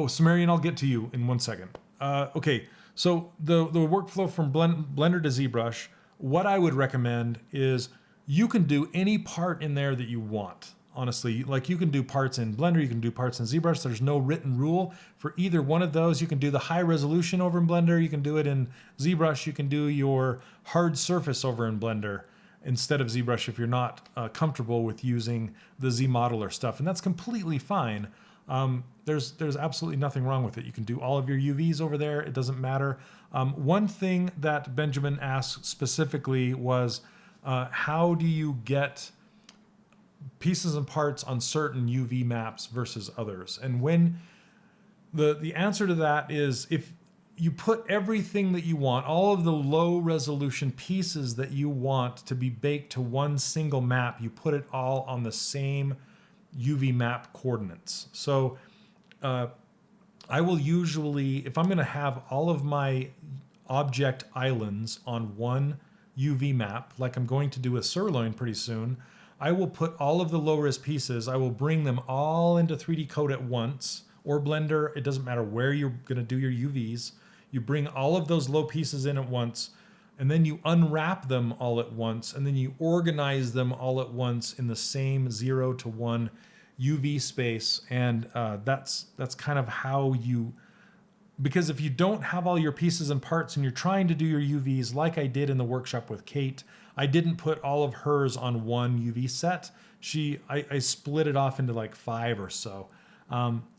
Sumerian, I'll get to you in 1 second. Okay, so the workflow from Blender to ZBrush, what I would recommend is you can do any part in there that you want. Honestly, like you can do parts in Blender, you can do parts in ZBrush. There's no written rule for either one of those. You can do the high resolution over in Blender. You can do it in ZBrush. You can do your hard surface over in Blender instead of ZBrush if you're not comfortable with using the Z modeler stuff. And that's completely fine. There's absolutely nothing wrong with it. You can do all of your UVs over there. It doesn't matter. One thing that Benjamin asked specifically was, how do you get pieces and parts on certain UV maps versus others? And when the answer to that is, if you put everything that you want, all of the low resolution pieces that you want to be baked to one single map, you put it all on the same UV map coordinates. So I will usually, if I'm going to have all of my object islands on one UV map, like I'm going to do with Sirloin pretty soon, I will put all of the low-res pieces, I will bring them all into 3D Code at once, or Blender, it doesn't matter where you're going to do your UVs. You bring all of those low pieces in at once, and then you unwrap them all at once, and then you organize them all at once in the same 0 to 1 UV space. And that's kind of how you, because if you don't have all your pieces and parts and you're trying to do your UVs like I did in the workshop with Kate, I didn't put all of hers on one UV set. I split it off into like 5 or so.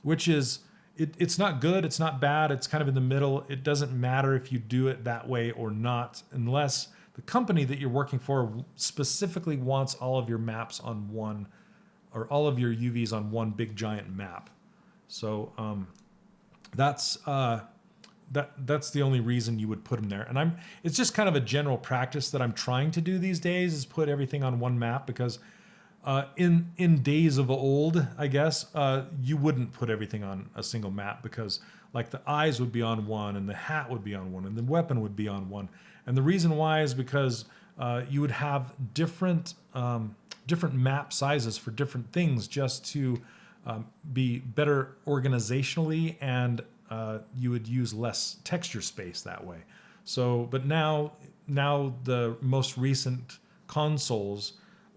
which is, it's not good, it's not bad, it's kind of in the middle. It doesn't matter if you do it that way or not, unless the company that you're working for specifically wants all of your maps on one, or all of your UVs on one big giant map. So that's the only reason you would put them there. And it's just kind of a general practice that I'm trying to do these days, is put everything on one map, because in days of old, I guess, you wouldn't put everything on a single map, because like the eyes would be on one, and the hat would be on one, and the weapon would be on one. And the reason why is because you would have different map sizes for different things, just to be better organizationally, and you would use less texture space that way. So, but now the most recent consoles,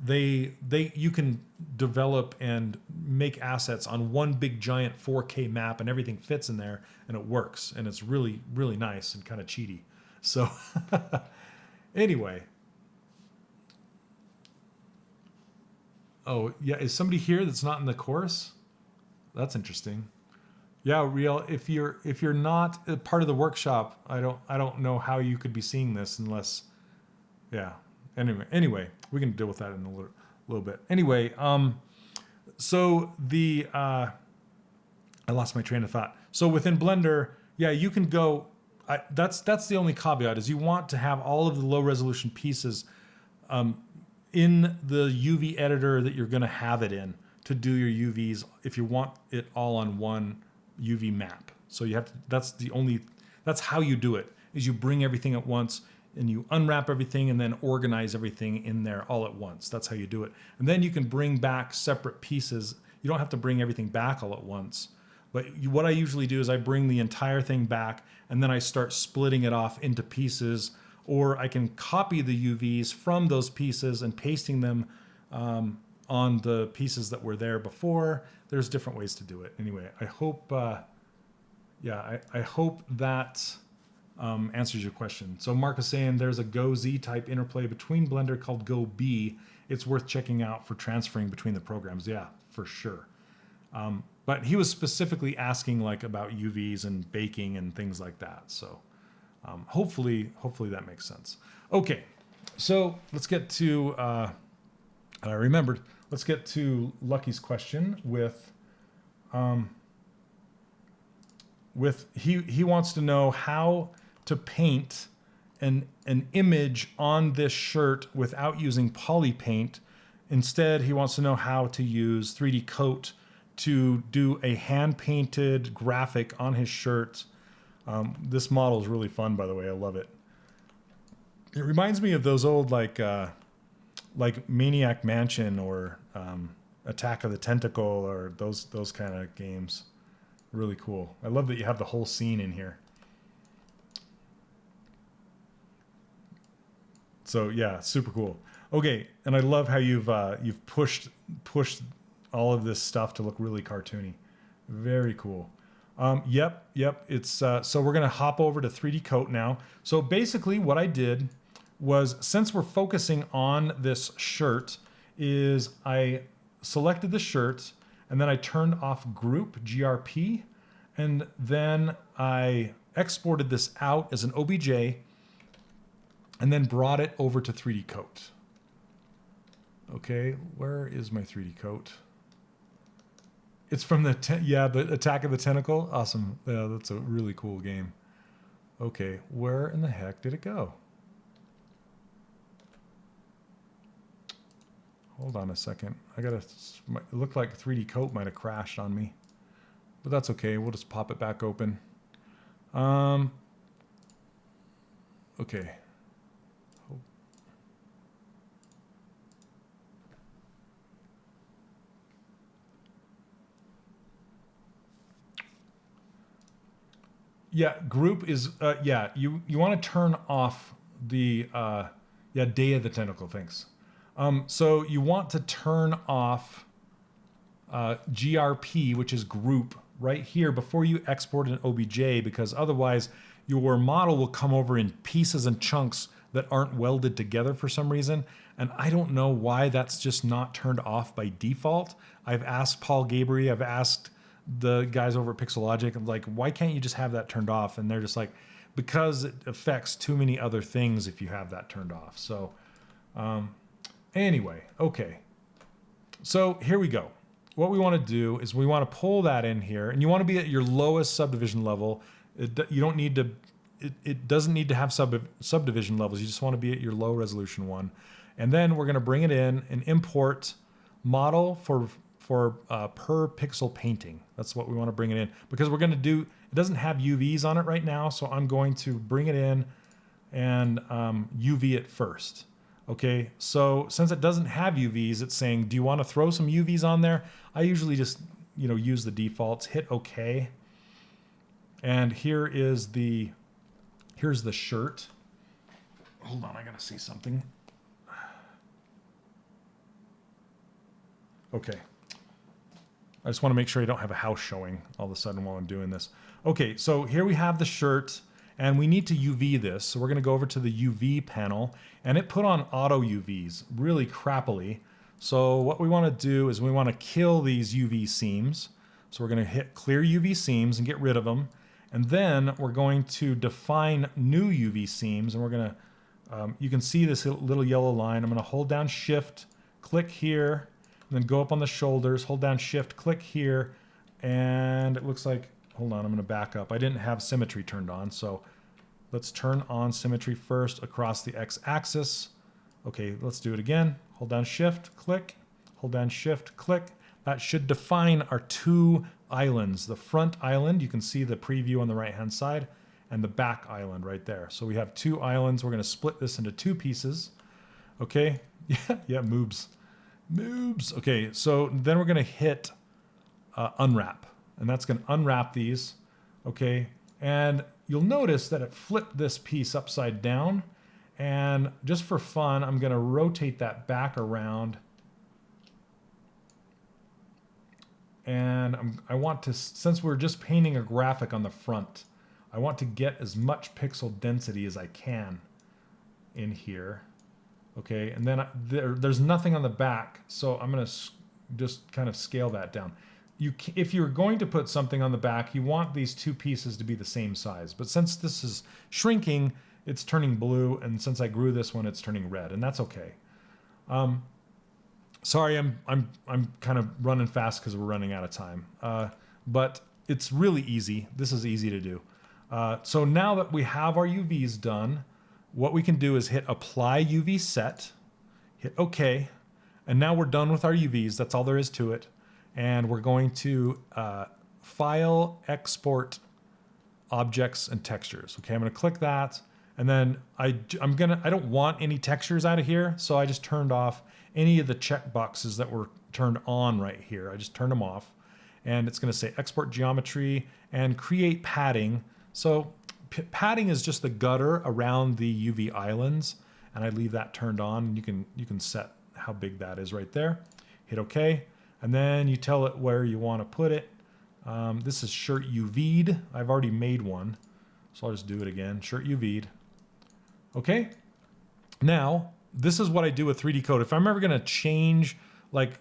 you can develop and make assets on one big giant 4K map, and everything fits in there, and it works, and it's really, really nice and kind of cheaty. So anyway. Oh yeah, is somebody here that's not in the course? That's interesting. Yeah, Real, if you're not a part of the workshop, I don't know how you could be seeing this unless, yeah. Anyway, we can deal with that in a little bit. Anyway, so I lost my train of thought. So within Blender, yeah, you can go. That's the only caveat, is you want to have all of the low resolution pieces in the UV editor that you're going to have it in to do your UVs, if you want it all on one UV map. So you have to, that's how you do it, is you bring everything at once, and you unwrap everything and then organize everything in there all at once. That's how you do it. And then you can bring back separate pieces. You don't have to bring everything back all at once. But what I usually do is I bring the entire thing back, and then I start splitting it off into pieces, or I can copy the UVs from those pieces and pasting them on the pieces that were there before. There's different ways to do it. Anyway, I hope, I hope that answers your question. So Mark is saying there's a Go Z type interplay between Blender called Go B. It's worth checking out for transferring between the programs. Yeah, for sure. But he was specifically asking like about UVs and baking and things like that. So hopefully that makes sense. Okay, so let's get to, I remembered, let's get to Lucky's question he wants to know how to paint an image on this shirt without using poly paint. Instead, he wants to know how to use 3D Coat to do a hand-painted graphic on his shirt. This model is really fun, by the way. I love it. It reminds me of those old like Maniac Mansion or Attack of the Tentacle, or those kind of games. Really cool. I love that you have the whole scene in here. So yeah, super cool. Okay, and I love how you've pushed all of this stuff to look really cartoony. Very cool. Yep. It's so we're gonna hop over to 3D Coat now. So basically, what I did was, since we're focusing on this shirt, is I selected the shirt, and then I turned off Group GRP, and then I exported this out as an OBJ, and then brought it over to 3D Coat. Okay, where is my 3D Coat? It's from the Attack of the Tentacle. Awesome. Yeah, that's a really cool game. Okay, where in the heck did it go? Hold on a second. It looked like 3D Coat might have crashed on me, but that's okay. We'll just pop it back open. Okay. Yeah, group is, you want to turn off the, Day of the Tentacle, thanks. So you want to turn off GRP, which is group, right here before you export an OBJ, because otherwise your model will come over in pieces and chunks that aren't welded together for some reason. And I don't know why that's just not turned off by default. I've asked Paul Gabry, I've asked the guys over at Pixelogic, I'm like, why can't you just have that turned off? And they're just like, because it affects too many other things if you have that turned off. So anyway, okay. So here we go. What we want to do is we want to pull that in here, and you want to be at your lowest subdivision level. You don't need to, it doesn't need to have subdivision levels. You just want to be at your low resolution one. And then we're going to bring it in and import model for per pixel painting. That's what we want to bring it in, because we're going to do, it doesn't have UVs on it right now. So I'm going to bring it in and UV it first. Okay, so since it doesn't have UVs, it's saying, do you want to throw some UVs on there? I usually just, use the defaults, hit OK. And here's the shirt. Hold on, I gotta see something. Okay. I just want to make sure I don't have a house showing all of a sudden while I'm doing this. Okay, so here we have the shirt, and we need to UV this. So we're going to go over to the UV panel, and it put on auto UVs really crappily. So what we want to do is we want to kill these UV seams. So we're going to hit clear UV seams and get rid of them. And then we're going to define new UV seams, and we're going to, you can see this little yellow line. I'm going to hold down Shift, click here, and then go up on the shoulders, hold down Shift, click here, and it looks like, hold on, I'm going to back up. I didn't have symmetry turned on, so let's turn on symmetry first across the X-axis. Okay, let's do it again. Hold down Shift, click, hold down Shift, click. That should define our two islands. The front island, you can see the preview on the right-hand side, and the back island right there. So we have two islands. We're going to split this into two pieces. Okay, yeah, moobs. Okay, so then we're going to hit unwrap, and that's going to unwrap these. Okay, and you'll notice that it flipped this piece upside down, and just for fun, I'm going to rotate that back around, and I want to, since we're just painting a graphic on the front, I want to get as much pixel density as I can in here. Okay, and then there's nothing on the back, so I'm going to just kind of scale that down. If you're going to put something on the back, you want these two pieces to be the same size. But since this is shrinking, it's turning blue, and since I grew this one, it's turning red, and that's okay. Sorry, I'm kind of running fast because we're running out of time. But it's really easy. This is easy to do. So now that we have our UVs done, what we can do is hit Apply UV Set, hit OK, and now we're done with our UVs. That's all there is to it. And we're going to File, Export Objects and Textures. Okay, I'm going to click that, and then I don't want any textures out of here, so I just turned off any of the check boxes that were turned on right here. I just turned them off, and it's going to say Export Geometry and Create Padding. So padding is just the gutter around the UV islands, and I leave that turned on, and you can set how big that is right there. Hit OK, and then you tell it where you want to put it. This is shirt UV'd. I've already made one, so I'll just do it again. Shirt UV'd. Okay. Now, this is what I do with 3D Code. If I'm ever going to change like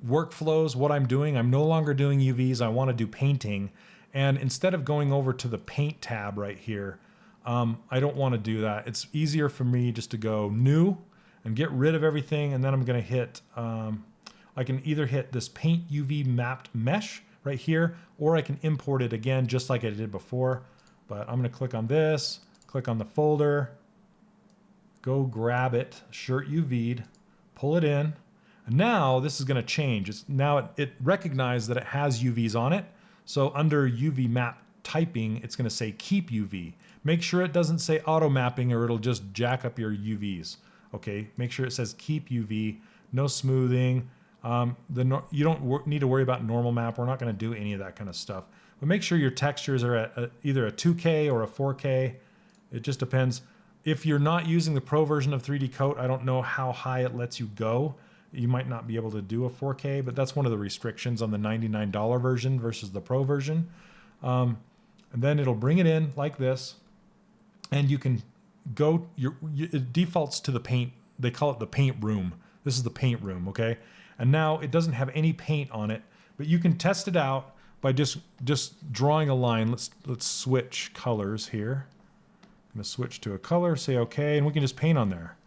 workflows, what I'm doing, I'm no longer doing UVs. I want to do painting. And instead of going over to the paint tab right here, I don't want to do that. It's easier for me just to go new and get rid of everything. And then I'm going to hit, I can either hit this paint UV mapped mesh right here, or I can import it again, just like I did before. But I'm going to click on this, click on the folder, go grab it, shirt UV'd, pull it in. And now this is going to change. Now it recognized that it has UVs on it. So under UV map typing, it's going to say keep UV. Make sure it doesn't say auto mapping, or it'll just jack up your UVs. Okay, make sure it says keep UV, no smoothing. You don't need to worry about normal map. We're not going to do any of that kind of stuff. But make sure your textures are at either a 2K or a 4K. It just depends. If you're not using the Pro version of 3D Coat, I don't know how high it lets you go. You might not be able to do a 4K, but that's one of the restrictions on the $99 version versus the Pro version. And then it'll bring it in like this, and you can go, it defaults to the paint. They call it the paint room. This is the paint room, okay? And now it doesn't have any paint on it, but you can test it out by just drawing a line. Let's switch colors here. I'm gonna switch to a color, say okay, and we can just paint on there.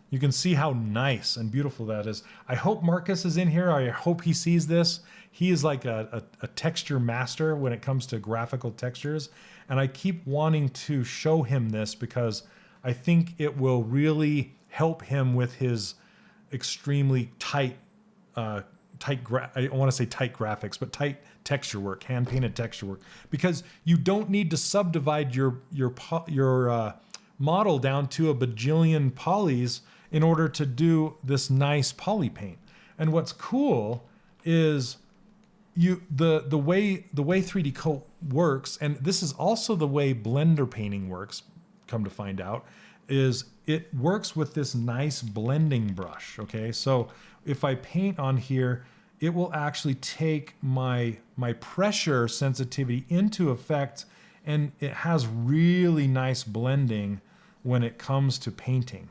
You can see how nice and beautiful that is. I hope Marcus is in here. I hope he sees this. He is like a texture master when it comes to graphical textures. And I keep wanting to show him this because I think it will really help him with his extremely tight, I want to say tight graphics, but tight texture work, hand painted texture work. Because you don't need to subdivide your model down to a bajillion polys in order to do this nice poly paint. And what's cool is the way 3D Coat works, and this is also the way Blender painting works, come to find out, is it works with this nice blending brush, okay? So if I paint on here, it will actually take my pressure sensitivity into effect, and it has really nice blending when it comes to painting.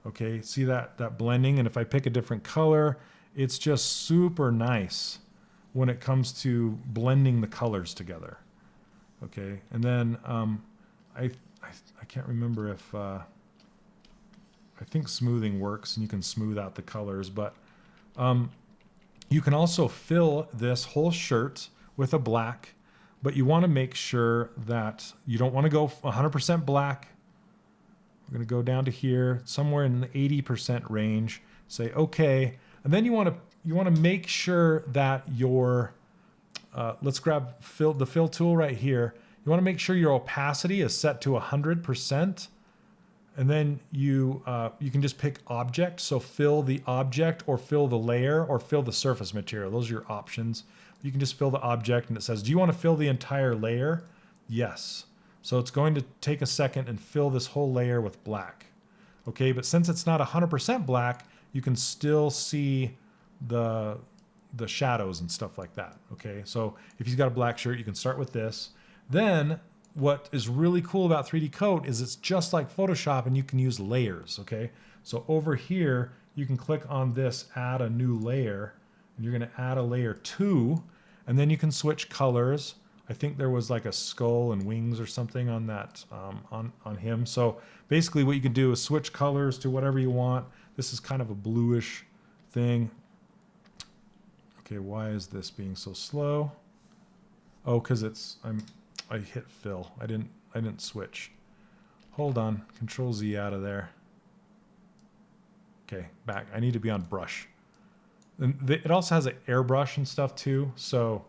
Okay, see that blending? And if I pick a different color, it's just super nice when it comes to blending the colors together. Okay, and then I can't remember if I think smoothing works and you can smooth out the colors, but you can also fill this whole shirt with a black, but you want to make sure that you don't want to go 100% black. We're going to go down to here, somewhere in the 80% range. Say okay, and then you want to make sure that your let's grab the fill tool right here. You want to make sure your opacity is set to 100%, and then you can just pick object. So fill the object, or fill the layer, or fill the surface material. Those are your options. You can just fill the object, and it says, do you want to fill the entire layer? Yes. So it's going to take a second and fill this whole layer with black. Okay, but since it's not 100% black, you can still see the shadows and stuff like that. Okay, so if you've got a black shirt, you can start with this. Then what is really cool about 3D Coat is it's just like Photoshop, and you can use layers. Okay, so over here, you can click on this, add a new layer, and you're going to add a layer 2, and then you can switch colors. I think there was like a skull and wings or something on that, on him. So basically what you can do is switch colors to whatever you want. This is kind of a bluish thing. Okay, why is this being so slow? Oh, because I hit fill. I didn't switch. Hold on, Control Z out of there. Okay, back. I need to be on brush. And it also has an airbrush and stuff too. So,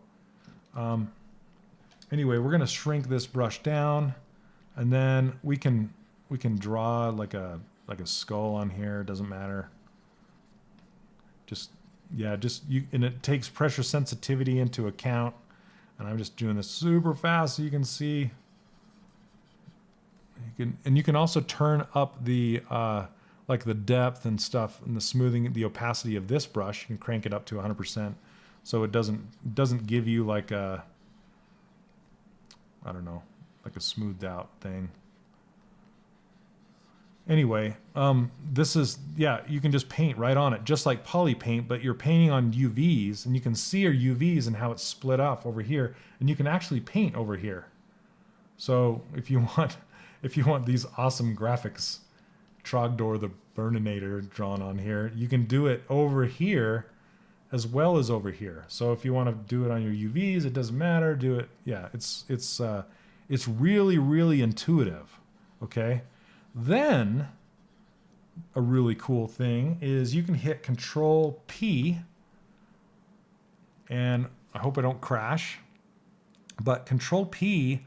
anyway, we're gonna shrink this brush down, and then we can draw like a skull on here. It doesn't matter. And it takes pressure sensitivity into account. And I'm just doing this super fast so you can see. You can also turn up the like the depth and stuff, and the smoothing, the opacity of this brush. You can crank it up to 100%, so it doesn't give you like a, I don't know, like a smoothed out thing. Anyway, this is, you can just paint right on it, just like poly paint, but you're painting on UVs, and you can see your UVs and how it's split off over here, and you can actually paint over here. So if you want these awesome graphics, Trogdor the Burninator drawn on here, you can do it over here as well as over here. So if you want to do it on your UVs, it doesn't matter. Do it. Yeah, it's really, really intuitive. Okay. Then a really cool thing is you can hit Control P, and I hope I don't crash, but Control P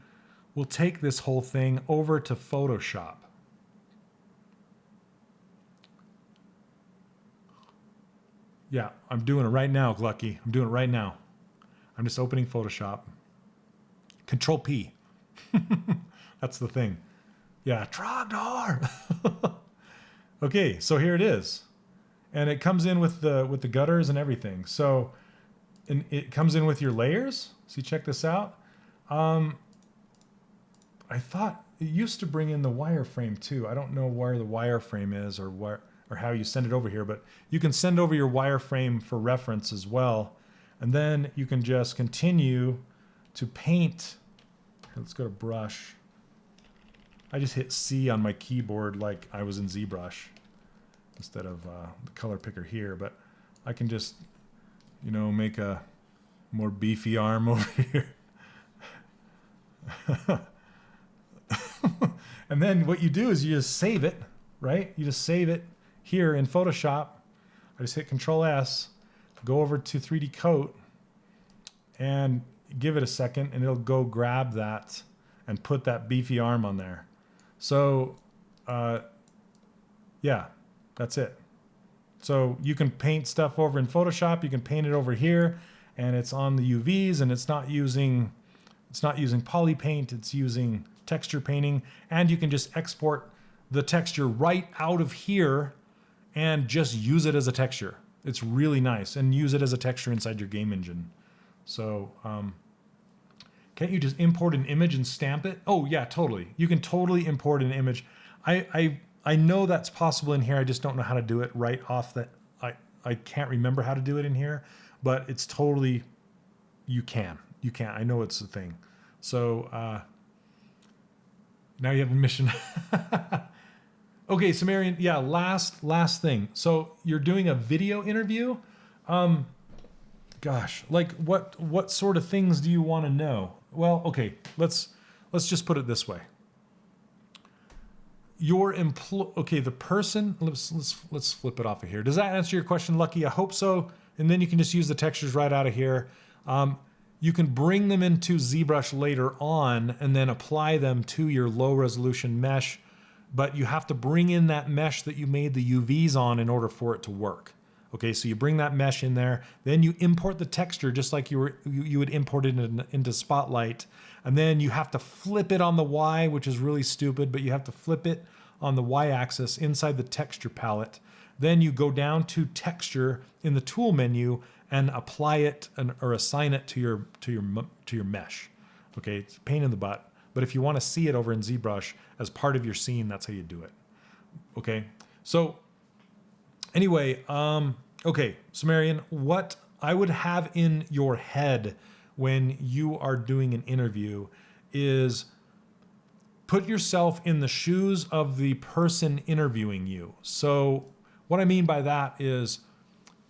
will take this whole thing over to Photoshop. Yeah, I'm doing it right now, Glucky. I'm doing it right now. I'm just opening Photoshop. Control P. That's the thing. Yeah, Trogdor. Okay, so here it is. And it comes in with the gutters and everything. So it comes in with your layers. See, check this out. I thought it used to bring in the wireframe too. I don't know where the wireframe is or how you send it over here, but you can send over your wireframe for reference as well. And then you can just continue to paint. Let's go to brush. I just hit C on my keyboard like I was in ZBrush instead of the color picker here, but I can just, you know, make a more beefy arm over here. And then what you do is you just save it, right? You just save it here in Photoshop. I just hit Control S, go over to 3D Coat, and give it a second, and it'll go grab that and put that beefy arm on there. So, yeah, that's it. So you can paint stuff over in Photoshop. You can paint it over here, and it's on the UVs, and it's not using poly paint. It's using texture painting, and you can just export the texture right out of here and just use it as a texture. It's really nice, and use it as a texture inside your game engine. So, can't you just import an image and stamp it? Oh yeah, totally. You can totally import an image. I know that's possible in here. I just don't know how to do it right off that. I can't remember how to do it in here, but it's totally, you can. I know it's a thing. So, now you have a mission. Okay, Sumerian, yeah, last thing. So you're doing a video interview. Gosh, like what sort of things do you want to know? Well, okay, let's just put it this way. The person, let's flip it off of here. Does that answer your question, Lucky? I hope so. And then you can just use the textures right out of here. You can bring them into ZBrush later on and then apply them to your low resolution mesh, but you have to bring in that mesh that you made the UVs on in order for it to work. Okay, so you bring that mesh in there, then you import the texture just like you would import it into Spotlight, and then you have to flip it on the Y, which is really stupid, but you have to flip it on the Y axis inside the texture palette. Then you go down to texture in the tool menu and apply it or assign it to your mesh. Okay, it's a pain in the butt, but if you want to see it over in ZBrush as part of your scene, that's how you do it. Okay, so anyway, okay, Sumerian, what I would have in your head when you are doing an interview is put yourself in the shoes of the person interviewing you. So what I mean by that is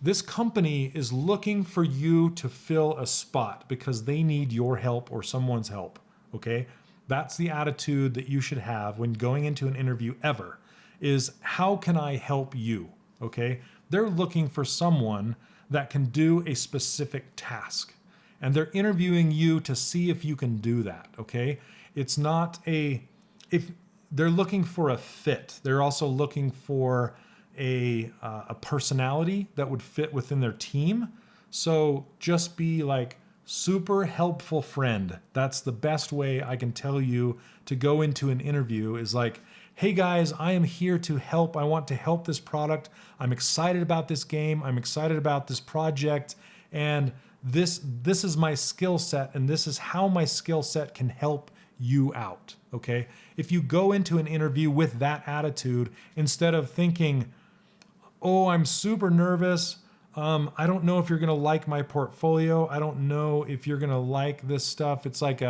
this company is looking for you to fill a spot because they need your help or someone's help, okay? That's the attitude that you should have when going into an interview ever, is how can I help you, okay? They're looking for someone that can do a specific task, and they're interviewing you to see if you can do that, okay? It's not if they're looking for a fit, they're also looking for a personality that would fit within their team. So just be like super helpful friend. That's the best way I can tell you to go into an interview, is like, hey guys, I am here to help. I want to help this product. I'm excited about this game. I'm excited about this project. And this is my skill set, and this is how my skill set can help you out, okay? If you go into an interview with that attitude, instead of thinking, oh, I'm super nervous, I don't know if you're gonna like my portfolio, I don't know if you're gonna like this stuff. It's like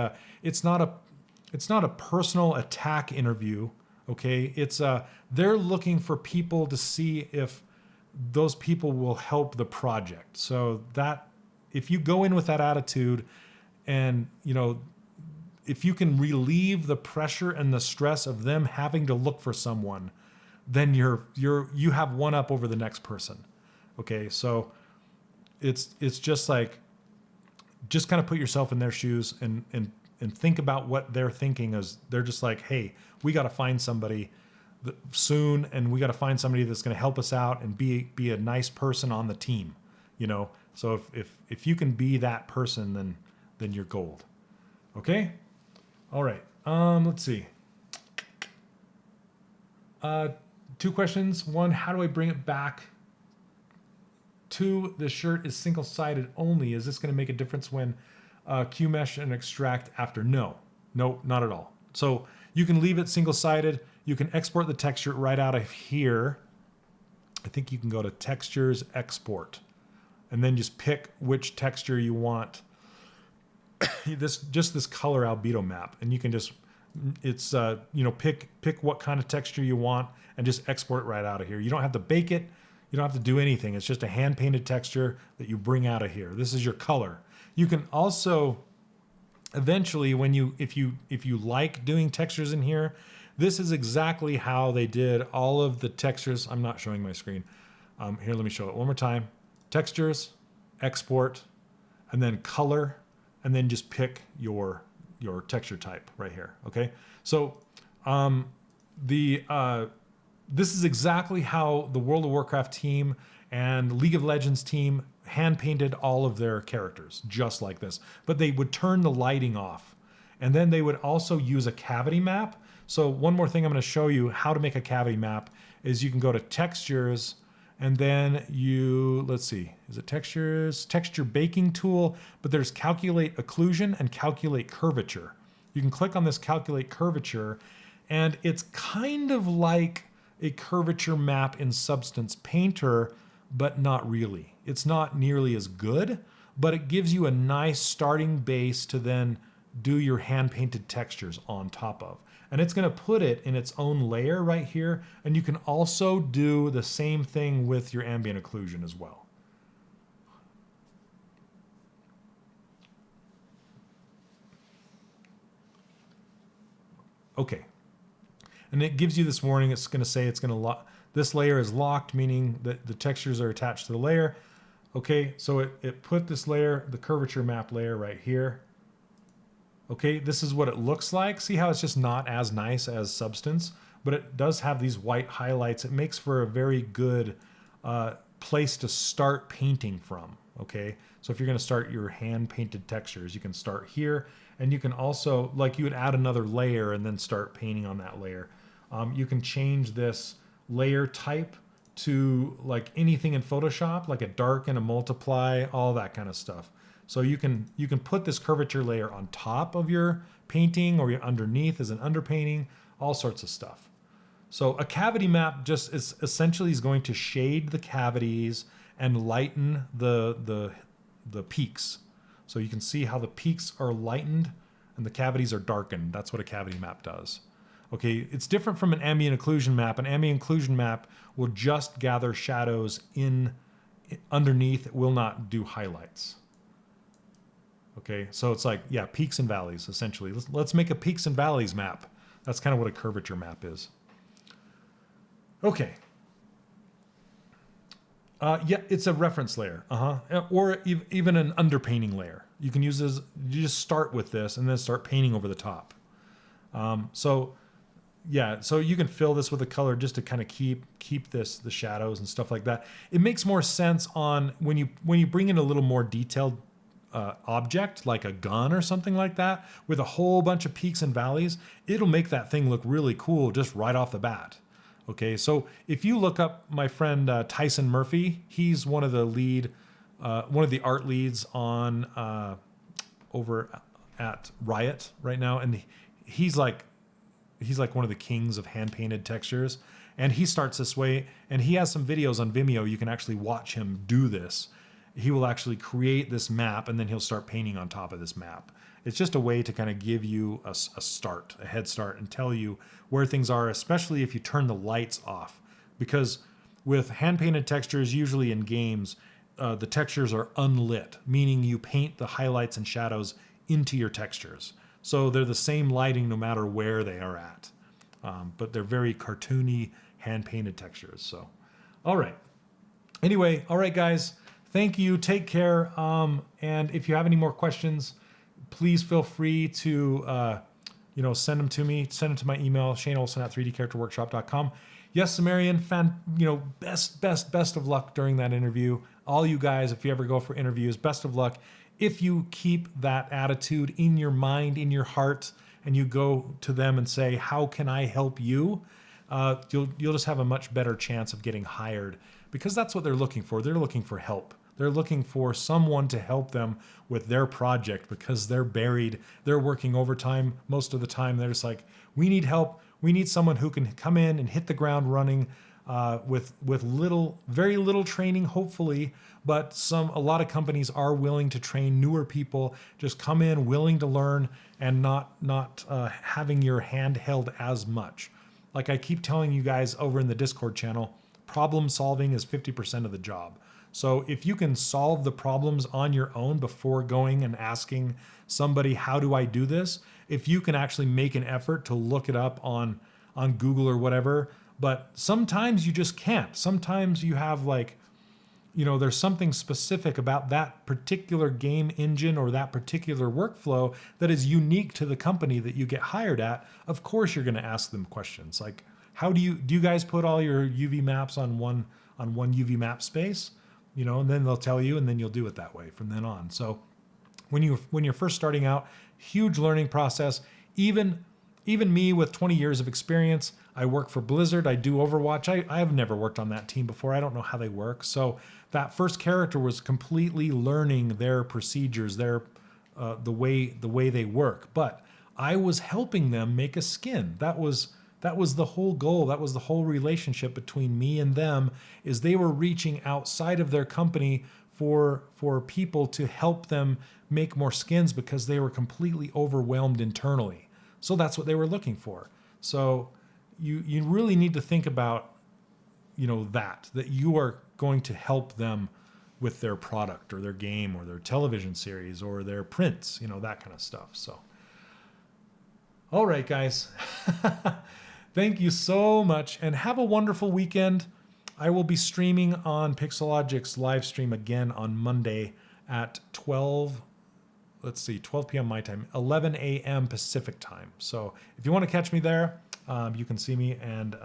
it's not a personal attack interview, okay? They're looking for people to see if those people will help the project. So that if you go in with that attitude, and you know, if you can relieve the pressure and the stress of them having to look for someone, then you have one up over the next person. Okay, so it's just like, just kind of put yourself in their shoes and think about what they're thinking. As they're just like, hey, we got to find somebody soon, and we got to find somebody that's going to help us out and be a nice person on the team, you know. So if you can be that person, then you're gold. Okay, all right. Let's see. 2 questions. 1, how do I bring it back? 2, the shirt is single-sided only. Is this going to make a difference when QMesh and extract after? No, not at all. So you can leave it single-sided. You can export the texture right out of here. I think you can go to Textures, Export. and then just pick which texture you want. This color albedo map, and you can just pick what kind of texture you want and just export it right out of here. You don't have to bake it. You don't have to do anything. It's just a hand painted texture that you bring out of here. This is your color. You can also eventually, if you like doing textures in here, this is exactly how they did all of the textures. I'm not showing my screen. Here, let me show it one more time. Textures, export, and then color, and then just pick your texture type right here. Okay, so this is exactly how the World of Warcraft team and League of Legends team hand painted all of their characters, just like this. But they would turn the lighting off, and then they would also use a cavity map. So one more thing I'm going to show you how to make a cavity map is you can go to textures, and then let's see, is it textures, texture baking tool, but there's calculate occlusion and calculate curvature. You can click on this calculate curvature, and it's kind of like a curvature map in Substance Painter, but not really. It's not nearly as good, but it gives you a nice starting base to then do your hand painted textures on top of. And it's going to put it in its own layer right here. And you can also do the same thing with your ambient occlusion as well. Okay. And it gives you this warning. It's going to say it's going to lock. This layer is locked, meaning that the textures are attached to the layer. Okay, so it put this layer, the curvature map layer right here. Okay, this is what it looks like. See how it's just not as nice as Substance, but it does have these white highlights. It makes for a very good place to start painting from. Okay, so if you're going to start your hand painted textures, you can start here, and you can also, like, you would add another layer and then start painting on that layer. You can change this layer type to like anything in Photoshop, like a darken, a multiply, all that kind of stuff. So you can put this curvature layer on top of your painting, or underneath as an underpainting, all sorts of stuff. So a cavity map just is essentially going to shade the cavities and lighten the peaks. So you can see how the peaks are lightened and the cavities are darkened. That's what a cavity map does. Okay, it's different from an ambient occlusion map. An ambient occlusion map will just gather shadows underneath. It will not do highlights. Okay, so it's like, yeah, peaks and valleys, essentially. Let's make a peaks and valleys map. That's kind of what a curvature map is. Okay. Yeah, it's a reference layer. Or even an underpainting layer. You can use this, you just start with this and then start painting over the top. Yeah, so you can fill this with a color just to kind of keep the shadows and stuff like that. It makes more sense on when you bring in a little more detailed object, like a gun or something like that, with a whole bunch of peaks and valleys. It'll make that thing look really cool just right off the bat. Okay, so if you look up my friend Tyson Murphy, he's one of the art leads on over at Riot right now, and he's like one of the kings of hand painted textures, and he starts this way, and he has some videos on Vimeo. You can actually watch him do this. He will actually create this map, and then he'll start painting on top of this map. It's just a way to kind of give you a head start, and tell you where things are, especially if you turn the lights off. Because with hand painted textures, usually in games, the textures are unlit, meaning you paint the highlights and shadows into your textures. So they're the same lighting no matter where they are at. But they're very cartoony, hand-painted textures. So, all right. Anyway, all right, guys. Thank you. Take care. And if you have any more questions, please feel free to send them to me. Send them to my email, shaneolson@3dcharacterworkshop.com. Yes, Sumerian, best of luck during that interview. All you guys, if you ever go for interviews, best of luck. If you keep that attitude in your mind, in your heart, and you go to them and say, how can I help you? You'll just have a much better chance of getting hired, because that's what they're looking for. They're looking for help. They're looking for someone to help them with their project, because they're buried. They're working overtime most of the time. They're just like, we need help. We need someone who can come in and hit the ground running. with very little training, hopefully. But a lot of companies are willing to train newer people. Just come in willing to learn and not having your hand held as much. Like I keep telling you guys over in the Discord channel, problem solving is 50% of the job. So if you can solve the problems on your own before going and asking somebody, how do I do this? If you can actually make an effort to look it up on Google or whatever, but sometimes you just can't. Sometimes you have like, there's something specific about that particular game engine or that particular workflow that is unique to the company that you get hired at. Of course, you're going to ask them questions like, how do you guys put all your UV maps on one UV map space? And then they'll tell you, and then you'll do it that way from then on. So when you're first starting out, huge learning process. Even me with 20 years of experience, I work for Blizzard. I do Overwatch. I have never worked on that team before. I don't know how they work. So that first character was completely learning their procedures, the way they work. But I was helping them make a skin. That was the whole goal. That was the whole relationship between me and them, is they were reaching outside of their company for people to help them make more skins because they were completely overwhelmed internally. So that's what they were looking for. So you really need to think about, that you are going to help them with their product or their game or their television series or their prints, that kind of stuff. So, all right, guys. Thank you so much and have a wonderful weekend. I will be streaming on Pixelogic's live stream again on Monday at 12 p.m. my time, 11 a.m. Pacific time. So if you want to catch me there, you can see me. And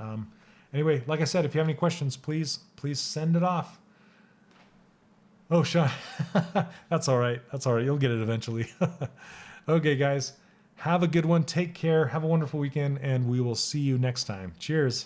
anyway, like I said, if you have any questions, please send it off. Oh, Sean, that's all right. That's all right. You'll get it eventually. Okay, guys. Have a good one. Take care. Have a wonderful weekend, and we will see you next time. Cheers.